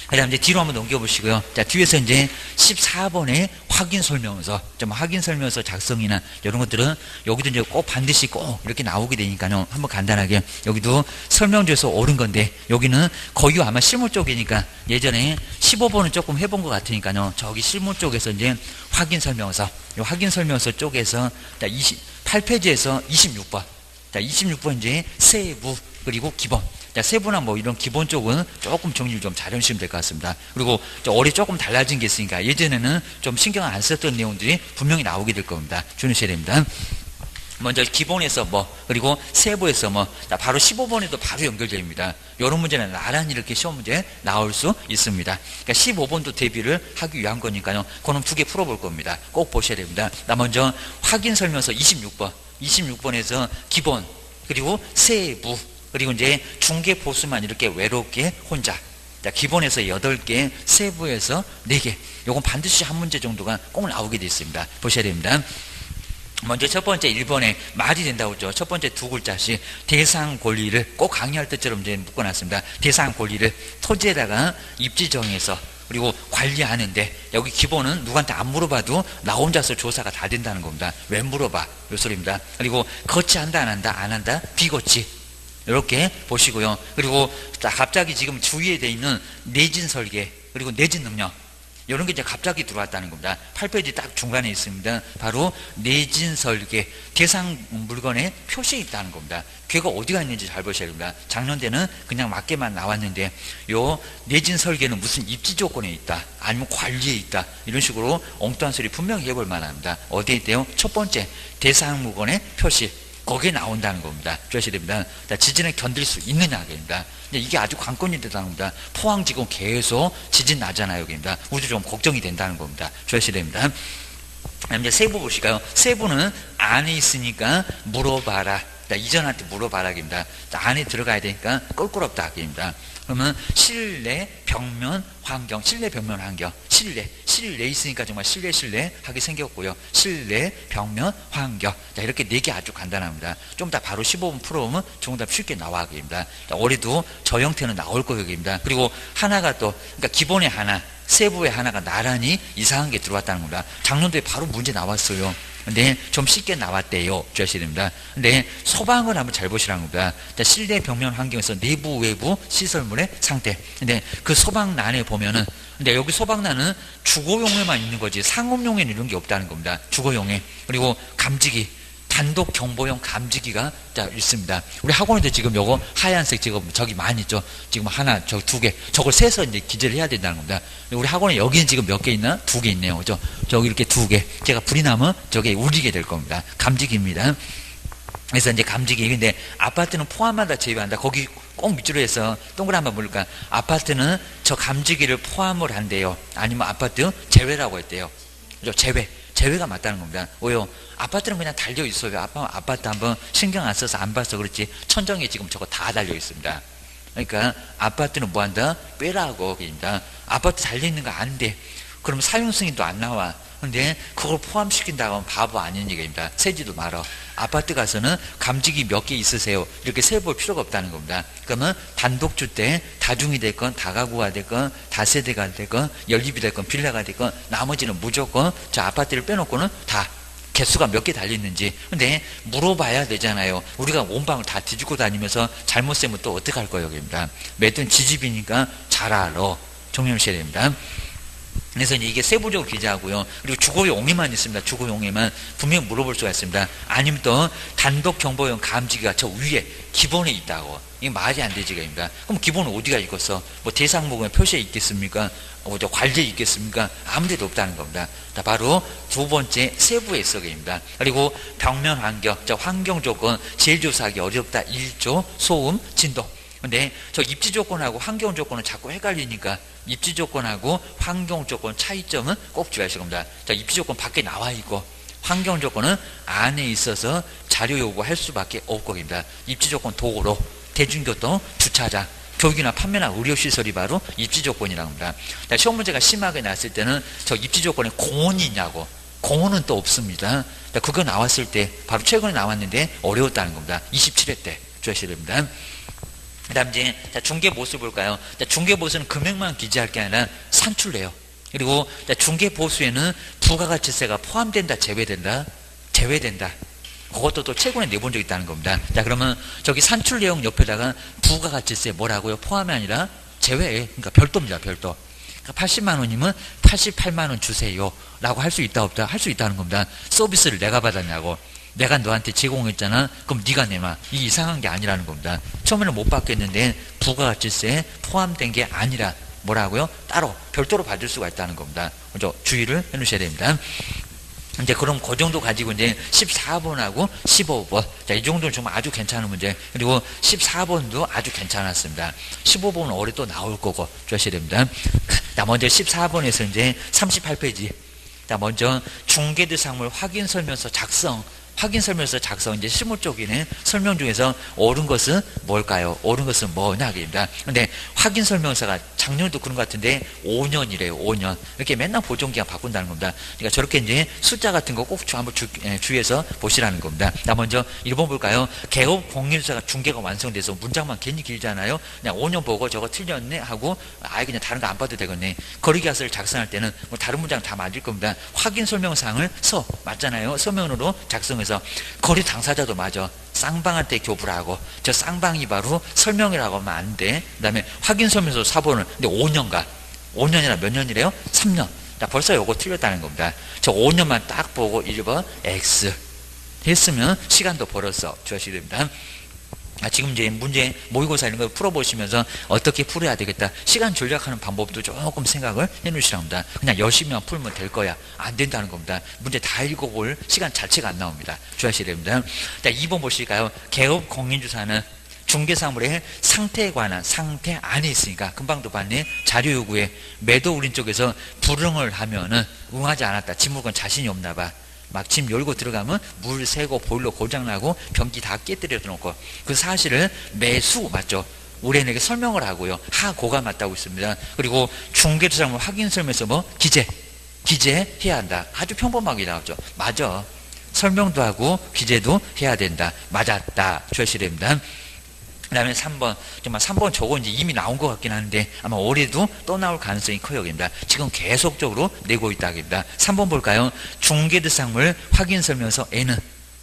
그 다음 이제 뒤로 한번 넘겨보시고요. 자, 뒤에서 이제 14번의 확인 설명서, 좀 확인 설명서 작성이나 이런 것들은 여기도 이제 꼭 반드시 꼭 이렇게 나오게 되니까요. 한번 간단하게 여기도 설명조에서 옳은 건데 여기는 거의 아마 실무 쪽이니까 예전에 15번은 조금 해본 것 같으니까요. 저기 실무 쪽에서 이제 확인 설명서, 이 확인 설명서 쪽에서 28페이지에서 26번. 자, 26번 이제 세부 그리고 기본. 자, 세부나 뭐 이런 기본 쪽은 조금 정리를 좀 잘 해주시면 될 것 같습니다. 그리고 올해 조금 달라진 게 있으니까 예전에는 좀 신경 안 썼던 내용들이 분명히 나오게 될 겁니다. 주의하셔야 됩니다. 먼저 기본에서 그리고 세부에서 자, 바로 15번에도 바로 연결됩니다. 이런 문제는 나란히 이렇게 시험 문제 나올 수 있습니다. 그러니까 15번도 대비를 하기 위한 거니까요. 그럼 두 개 풀어볼 겁니다. 꼭 보셔야 됩니다. 나 먼저 확인 설명서 26번. 26번에서 기본, 그리고 세부, 그리고 이제 중개 보수만 이렇게 외롭게 혼자. 자, 기본에서 8개, 세부에서 4개. 요건 반드시 한 문제 정도가 꼭 나오게 되어 있습니다. 보셔야 됩니다. 먼저 첫 번째 1번에 말이 된다고 했죠. 첫 번째 두 글자씩 대상 권리를 꼭 강의할 때처럼 이제 묶어놨습니다. 대상 권리를 토지에다가 입지 정해서 그리고 관리하는데 여기 기본은 누구한테 안 물어봐도 나 혼자서 조사가 다 된다는 겁니다. 왜 물어봐? 요 소리입니다. 그리고 거치한다 안 한다 안 한다 비거치 이렇게 보시고요. 그리고 갑자기 지금 주위에 돼 있는 내진 설계 그리고 내진 능력 이런 게 이제 갑자기 들어왔다는 겁니다. 8페이지 딱 중간에 있습니다. 바로 내진 설계 대상 물건에 표시에 있다는 겁니다. 걔가 어디가 있는지 잘 보셔야 됩니다. 작년 때는 그냥 맞게만 나왔는데 요 내진 설계는 무슨 입지 조건에 있다 아니면 관리에 있다 이런 식으로 엉뚱한 소리 분명히 해볼 만합니다. 어디에 있대요? 첫 번째 대상 물건의 표시 거기에 나온다는 겁니다. 주셔야 됩니다. 지진을 견딜 수 있느냐입니다. 이게 아주 관건이 된다는 겁니다. 포항 지금 계속 지진 나잖아요. 여기입니다. 우리도 좀 걱정이 된다는 겁니다. 주셔야 됩니다. 이제 세부 보실까요? 세부는 안에 있으니까 물어봐라. 자, 이전한테 물어봐라입니다. 안에 들어가야 되니까 껄끄럽다 입니다. 그러면 실내 벽면 환경, 실내 벽면 환경, 실내 있으니까 정말 실내 하게 생겼고요. 실내 벽면 환경. 자, 이렇게 4개 아주 간단합니다. 좀 더 바로 15분 풀어보면 정답 쉽게 나와입니다. 올해도 저 형태는 나올 거입니다. 그리고 하나가 또, 그러니까 기본의 하나, 세부의 하나가 나란히 이상한 게 들어왔다는 겁니다. 작년도에 바로 문제 나왔어요. 근데 좀 쉽게 나왔대요. 주셔야 됩니다. 근데 소방을 한번 잘 보시라는 겁니다. 실내 벽면 환경에서 내부, 외부 시설물의 상태. 근데 그 소방란에 보면은, 근데 여기 소방란은 주거용에만 있는 거지 상업용에는 이런 게 없다는 겁니다. 주거용에. 그리고 감지기. 단독 경보용 감지기가 있습니다. 우리 학원에도 지금 요거 하얀색 지금 저기 많이 있죠. 지금 하나, 저 2개. 저걸 세서 이제 기재를 해야 된다는 겁니다. 우리 학원에 여기는 지금 몇 개 있나? 2개 있네요. 그죠? 저기 이렇게 2개. 제가 불이 나면 저게 울리게 될 겁니다. 감지기입니다. 그래서 이제 감지기. 근데 아파트는 포함하다 제외한다. 거기 꼭 밑줄로 해서 동그란 한번 볼까? 아파트는 저 감지기를 포함을 한대요. 아니면 아파트 제외라고 했대요. 그죠? 제외가 맞다는 겁니다. 왜요? 아파트는 그냥 달려 있어요. 아파트 한번 신경 안 써서 안 봐서 그렇지 천정에 지금 저거 다 달려 있습니다. 그러니까 아파트는 뭐 한다? 빼라고 입니다. 아파트 달려 있는 거 안 돼. 그럼 사용 승인도 안 나와. 근데 그걸 포함시킨다고 하면 바보 아닌 얘기입니다. 세지도 말어. 아파트 가서는 감지기 몇 개 있으세요. 이렇게 세볼 필요가 없다는 겁니다. 그러면 단독주택, 다중이 됐건, 다가구가 됐건, 다세대가 됐건, 연립이 됐건, 빌라가 됐건, 나머지는 무조건 저 아파트를 빼놓고는 다 개수가 몇 개 달려있는지. 근데 물어봐야 되잖아요. 우리가 온 방을 다 뒤집고 다니면서 잘못 세면 또 어떡할 거예요? 입니다. 매든 지집이니까 잘 알아. 정리하셔야 됩니다. 그래서 이게 세부적으로 기재하고요. 그리고 주거용에만 있습니다. 주거용에만 분명히 물어볼 수가 있습니다. 아니면 또 단독 경보용 감지기가 저 위에 기본에 있다고. 이게 말이 안 되지가입니다. 그럼 기본은 어디가 있겠어? 뭐 대상목에 표시에 있겠습니까? 저 관리에 있겠습니까? 아무 데도 없다는 겁니다. 바로 2번째 세부의 해석입니다. 그리고 벽면 환경, 환경 조건 제일 조사하기 어렵다. 1조, 소음, 진동. 근데 저 입지 조건하고 환경 조건은 자꾸 헷갈리니까 입지 조건하고 환경 조건 차이점은 꼭 주의하실 겁니다. 자, 입지 조건 밖에 나와 있고 환경 조건은 안에 있어서 자료 요구할 수밖에 없고입니다. 입지 조건 도로, 대중교통, 주차장, 교육이나 판매나 의료시설이 바로 입지 조건이라고 합니다. 자, 시험 문제가 심하게 났을 때는 저 입지 조건에 공원이 있냐고. 공원은 또 없습니다. 자, 그거 나왔을 때 바로 최근에 나왔는데 어려웠다는 겁니다. 27회 때 주셔야 됩니다. 그 다음 이제 중개보수 볼까요? 중개보수는 금액만 기재할 게 아니라 산출돼요. 그리고 중개보수에는 부가가치세가 포함된다, 제외된다? 제외된다. 그것도 또 최근에 내본 적이 있다는 겁니다. 자, 그러면 저기 산출 내용 옆에다가 부가가치세 뭐라고요? 포함이 아니라 제외. 그러니까 별도입니다, 별도. 그러니까 80만 원이면 88만 원 주세요. 라고 할 수 있다, 없다? 할 수 있다는 겁니다. 서비스를 내가 받았냐고. 내가 너한테 제공했잖아. 그럼 네가 내놔. 이 이상한 게 아니라는 겁니다. 처음에는 못 받겠는데 부가가치세에 포함된 게 아니라 뭐라고요? 따로 별도로 받을 수가 있다는 겁니다. 먼저 주의를 해놓으셔야 됩니다. 이제 그럼 그 정도 가지고 이제 14번하고 15번. 자, 이 정도는 정말 아주 괜찮은 문제. 그리고 14번도 아주 괜찮았습니다. 15번은 올해 또 나올 거고 주셔야 됩니다. 자, 먼저 14번에서 이제 38페이지. 자, 먼저 중개대상물 확인 설명서 작성. 확인 설명서 작성, 이제 실무 쪽이네. 설명 중에서 옳은 것은 뭘까요? 옳은 것은 뭐냐, 입니다. 근데 확인 설명서가 작년도 그런 것 같은데 5년이래요, 5년. 이렇게 맨날 보존기간 바꾼다는 겁니다. 그러니까 저렇게 이제 숫자 같은 거 꼭 한번 주의해서 보시라는 겁니다. 자, 먼저 1번 볼까요? 개업 공인서가 중개가 완성돼서 문장만 괜히 길잖아요. 그냥 5년 보고 저거 틀렸네 하고 아예 그냥 다른 거 안 봐도 되겠네. 거리계약서를 작성할 때는 뭐 다른 문장 다 맞을 겁니다. 확인 설명사항을 맞잖아요. 서면으로 작성해서 거리 당사자도 맞아. 쌍방한테 교부를 하고 저 쌍방이 바로 설명이라고 하면 안 돼. 그 다음에 확인 설명서 4번을 근데 5년이나 몇 년이래요? 3년. 자, 벌써 요거 틀렸다는 겁니다. 저 5년만 딱 보고 1번 X 했으면 시간도 벌었어. 주셔야 됩니다. 지금 이제 문제 모의고사 이런 거 풀어보시면서 어떻게 풀어야 되겠다. 시간 전략하는 방법도 조금 생각을 해놓으시라 합니다. 그냥 열심히만 풀면 될 거야. 안 된다는 겁니다. 문제 다 읽어볼 시간 자체가 안 나옵니다. 주의하셔야 됩니다. 자, 2번 보실까요? 개업 공인주사는 중개사물의 상태에 관한 상태 안에 있으니까 금방도 봤네. 자료 요구에 매도 우린 쪽에서 불응을 하면은 응하지 않았다. 지물건 자신이 없나 봐. 막 집 열고 들어가면 물 새고 보일러 고장나고 변기 다 깨뜨려 놓고 그 사실을 매수 맞죠? 우리에게 설명을 하고요. 하고가 맞다고 있습니다. 그리고 중개사항을 확인 설명에서 뭐 기재해야 한다. 아주 평범하게 나왔죠. 맞아. 설명도 하고 기재도 해야 된다. 맞았다. 주셔야 됩니다. 그 다음에 3번, 정말 3번 저거 이제 이미 나온 것 같긴 한데 아마 올해도 또 나올 가능성이 커요. 입니다. 지금 계속적으로 내고 있다. 입니다. 3번 볼까요? 중개대상물 확인 설명서 N은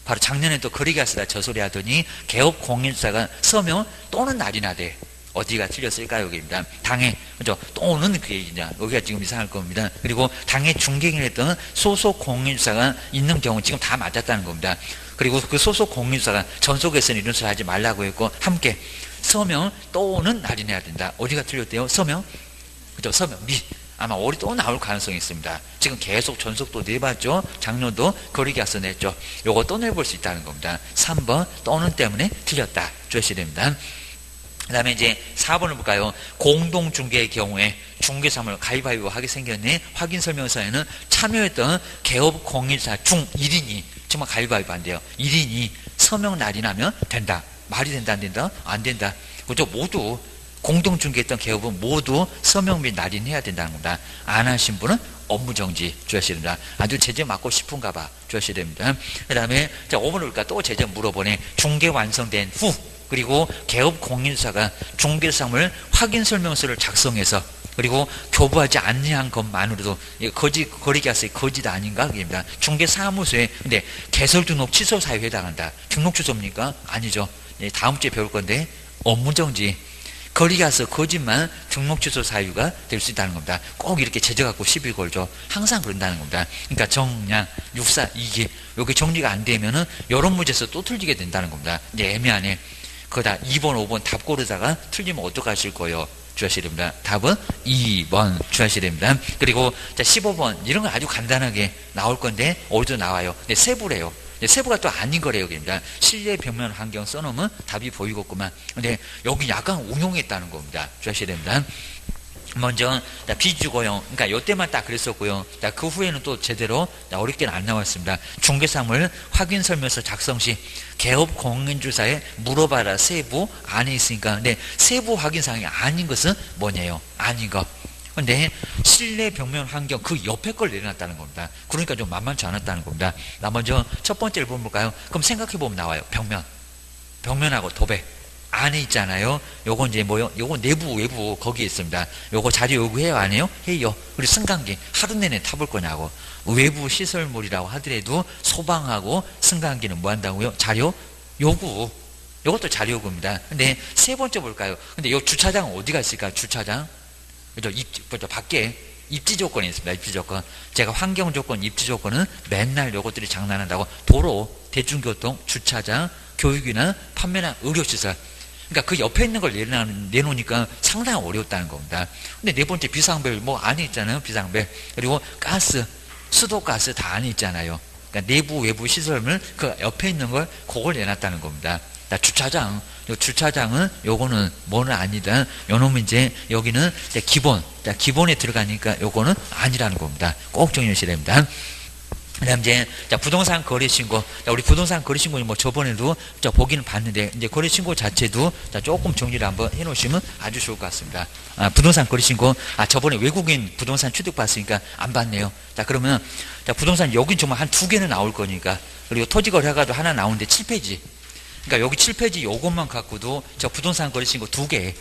바로 작년에 또 거래계약서다 저 소리 하더니 개업 공인사가 서명 또는 날이나 돼. 어디가 틀렸을까요? 여기입니다. 당해, 그죠? 또는 그 얘기냐. 여기가 지금 이상할 겁니다. 그리고 당해 중개인을 했던 소속 공인사가 있는 경우 지금 다 맞았다는 겁니다. 그리고 그 소속 공인사가 전속에서는 이런 소리 하지 말라고 했고, 함께 서명 또는 날인해야 된다. 어디가 틀렸대요? 서명? 그죠? 서명, 아마 올해 또 나올 가능성이 있습니다. 지금 계속 전속도 내봤죠. 작년도 거래계약서 냈죠. 요거 또 내볼 수 있다는 겁니다. 3번 또는 때문에 틀렸다. 주셔야 됩니다. 그 다음에 이제 4번을 볼까요? 공동중개의 경우에 중개사무를 가위바위보 하게 생겼네. 확인 설명서에는 참여했던 개업 공인사 중 1인이 정말 가위바위보 안 돼요. 1인이 서명 날인하면 된다. 말이 된다 안 된다? 안 된다. 그죠? 모두 공동중개했던 개업은 모두 서명 및 날인해야 된다는 겁니다. 안 하신 분은 업무정지 주셔야 됩니다. 아주 제재 맞고 싶은가 봐 주셔야 됩니다. 그 다음에 자 5번을 볼까? 또 제재 물어보네. 중개 완성된 후 그리고 개업 공인사가 중개사물 확인 설명서를 작성해서 그리고 교부하지 않는 것만으로도 거래계약서의 거짓 아닌가? 그입니다. 중개사무소에 근데 개설 등록 취소 사유에 해당한다. 등록 취소입니까? 아니죠. 다음 주에 배울 건데 업무정지. 거래계약서 거짓만 등록 취소 사유가 될 수 있다는 겁니다. 꼭 이렇게 제재 갖고 시비 걸죠. 항상 그런다는 겁니다. 그러니까 정량, 육사, 이게 여기 정리가 안 되면은 여러 문제에서 또 틀리게 된다는 겁니다. 이제 애매하네. 거기다 2번, 5번 답 고르다가 틀리면 어떡하실 거예요? 주셔야 됩니다. 답은 2번 주셔야 됩니다. 그리고 자 15번 이런 건 아주 간단하게 나올 건데 어디도 나와요. 근데 세부래요. 세부가 또 아닌 거래요. 여기입니다. 실내 벽면 환경 써놓으면 답이 보이겠구만. 근데 여기 약간 응용했다는 겁니다. 주셔야 됩니다. 먼저 비주거용, 그러니까 요때만 딱 그랬었고요. 그 후에는 또 제대로 어렵게는 안 나왔습니다. 중개사물 확인 설명서 작성 시 개업 공인주사에 물어봐라 세부 안에 있으니까. 근데 세부 확인사항이 아닌 것은 뭐냐요? 아닌 거. 근데 실내 벽면 환경 그 옆에 걸 내려놨다는 겁니다. 그러니까 좀 만만치 않았다는 겁니다. 나 먼저 첫 번째를 볼까요? 그럼 생각해보면 나와요. 벽면하고 도배 안에 있잖아요. 요거 이제 뭐요? 요거 내부 외부 거기에 있습니다. 요거 자료 요구해요 안 해요? 해요. 그리고 승강기 하루 내내 타볼 거냐고. 외부 시설물이라고 하더라도 소방하고 승강기는 뭐 한다고요? 자료 요구. 요것도 자료 요구입니다. 근데 세 번째 볼까요? 근데 요 주차장은 어디가 있을까요? 주차장 그죠? 밖에 입지 조건이 있습니다. 입지 조건. 제가 환경 조건, 입지 조건은 맨날 요것들이 장난한다고. 도로, 대중교통, 주차장, 교육이나 판매나 의료시설. 그러니까 그 옆에 있는 걸 내놓으니까 상당히 어려웠다는 겁니다. 근데 네 번째 비상벨 뭐 안에 있잖아요. 비상벨. 그리고 가스, 수도가스 다 안에 있잖아요. 그러니까 내부, 외부 시설물 그 옆에 있는 걸 그걸 내놨다는 겁니다. 주차장. 주차장은 요거는 뭐는 아니다. 요놈은 이제 여기는 이제 기본에 들어가니까 요거는 아니라는 겁니다. 꼭 정리하셔야 됩니다. 그 다음 이제 부동산 거래신고. 우리 부동산 거래신고는 뭐 저번에도 보기는 봤는데 이제 거래신고 자체도 조금 정리를 한번 해놓으시면 아주 좋을 것 같습니다. 부동산 거래신고. 저번에 외국인 부동산 취득 봤으니까 안 봤네요. 그러면 부동산 여긴 정말 한 2개는 나올 거니까. 그리고 토지거래가도 하나 나오는데 7페이지. 그러니까 여기 7페이지 요것만 갖고도 저 부동산 거래신고 2개.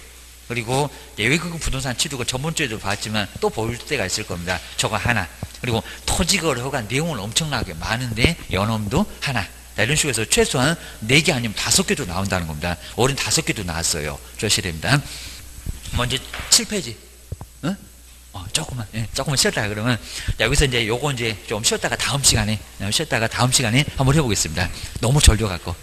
그리고 외국인 부동산 취득은 저번주에도 봤지만 또 볼 때가 있을 겁니다. 저거 하나. 그리고 토지거래가 내용은 엄청나게 많은데 연엄도 하나. 이런 식으로 해서 최소한 4개 아니면 5개도 나온다는 겁니다. 올해는 5개도 나왔어요. 주셔야 됩니다. 먼저 7페이지. 응? 조금만 쉬었다가 그러면 여기서 이제 요거 이제 좀 쉬었다가 다음 시간에 한번 해보겠습니다. 너무 졸려갖고.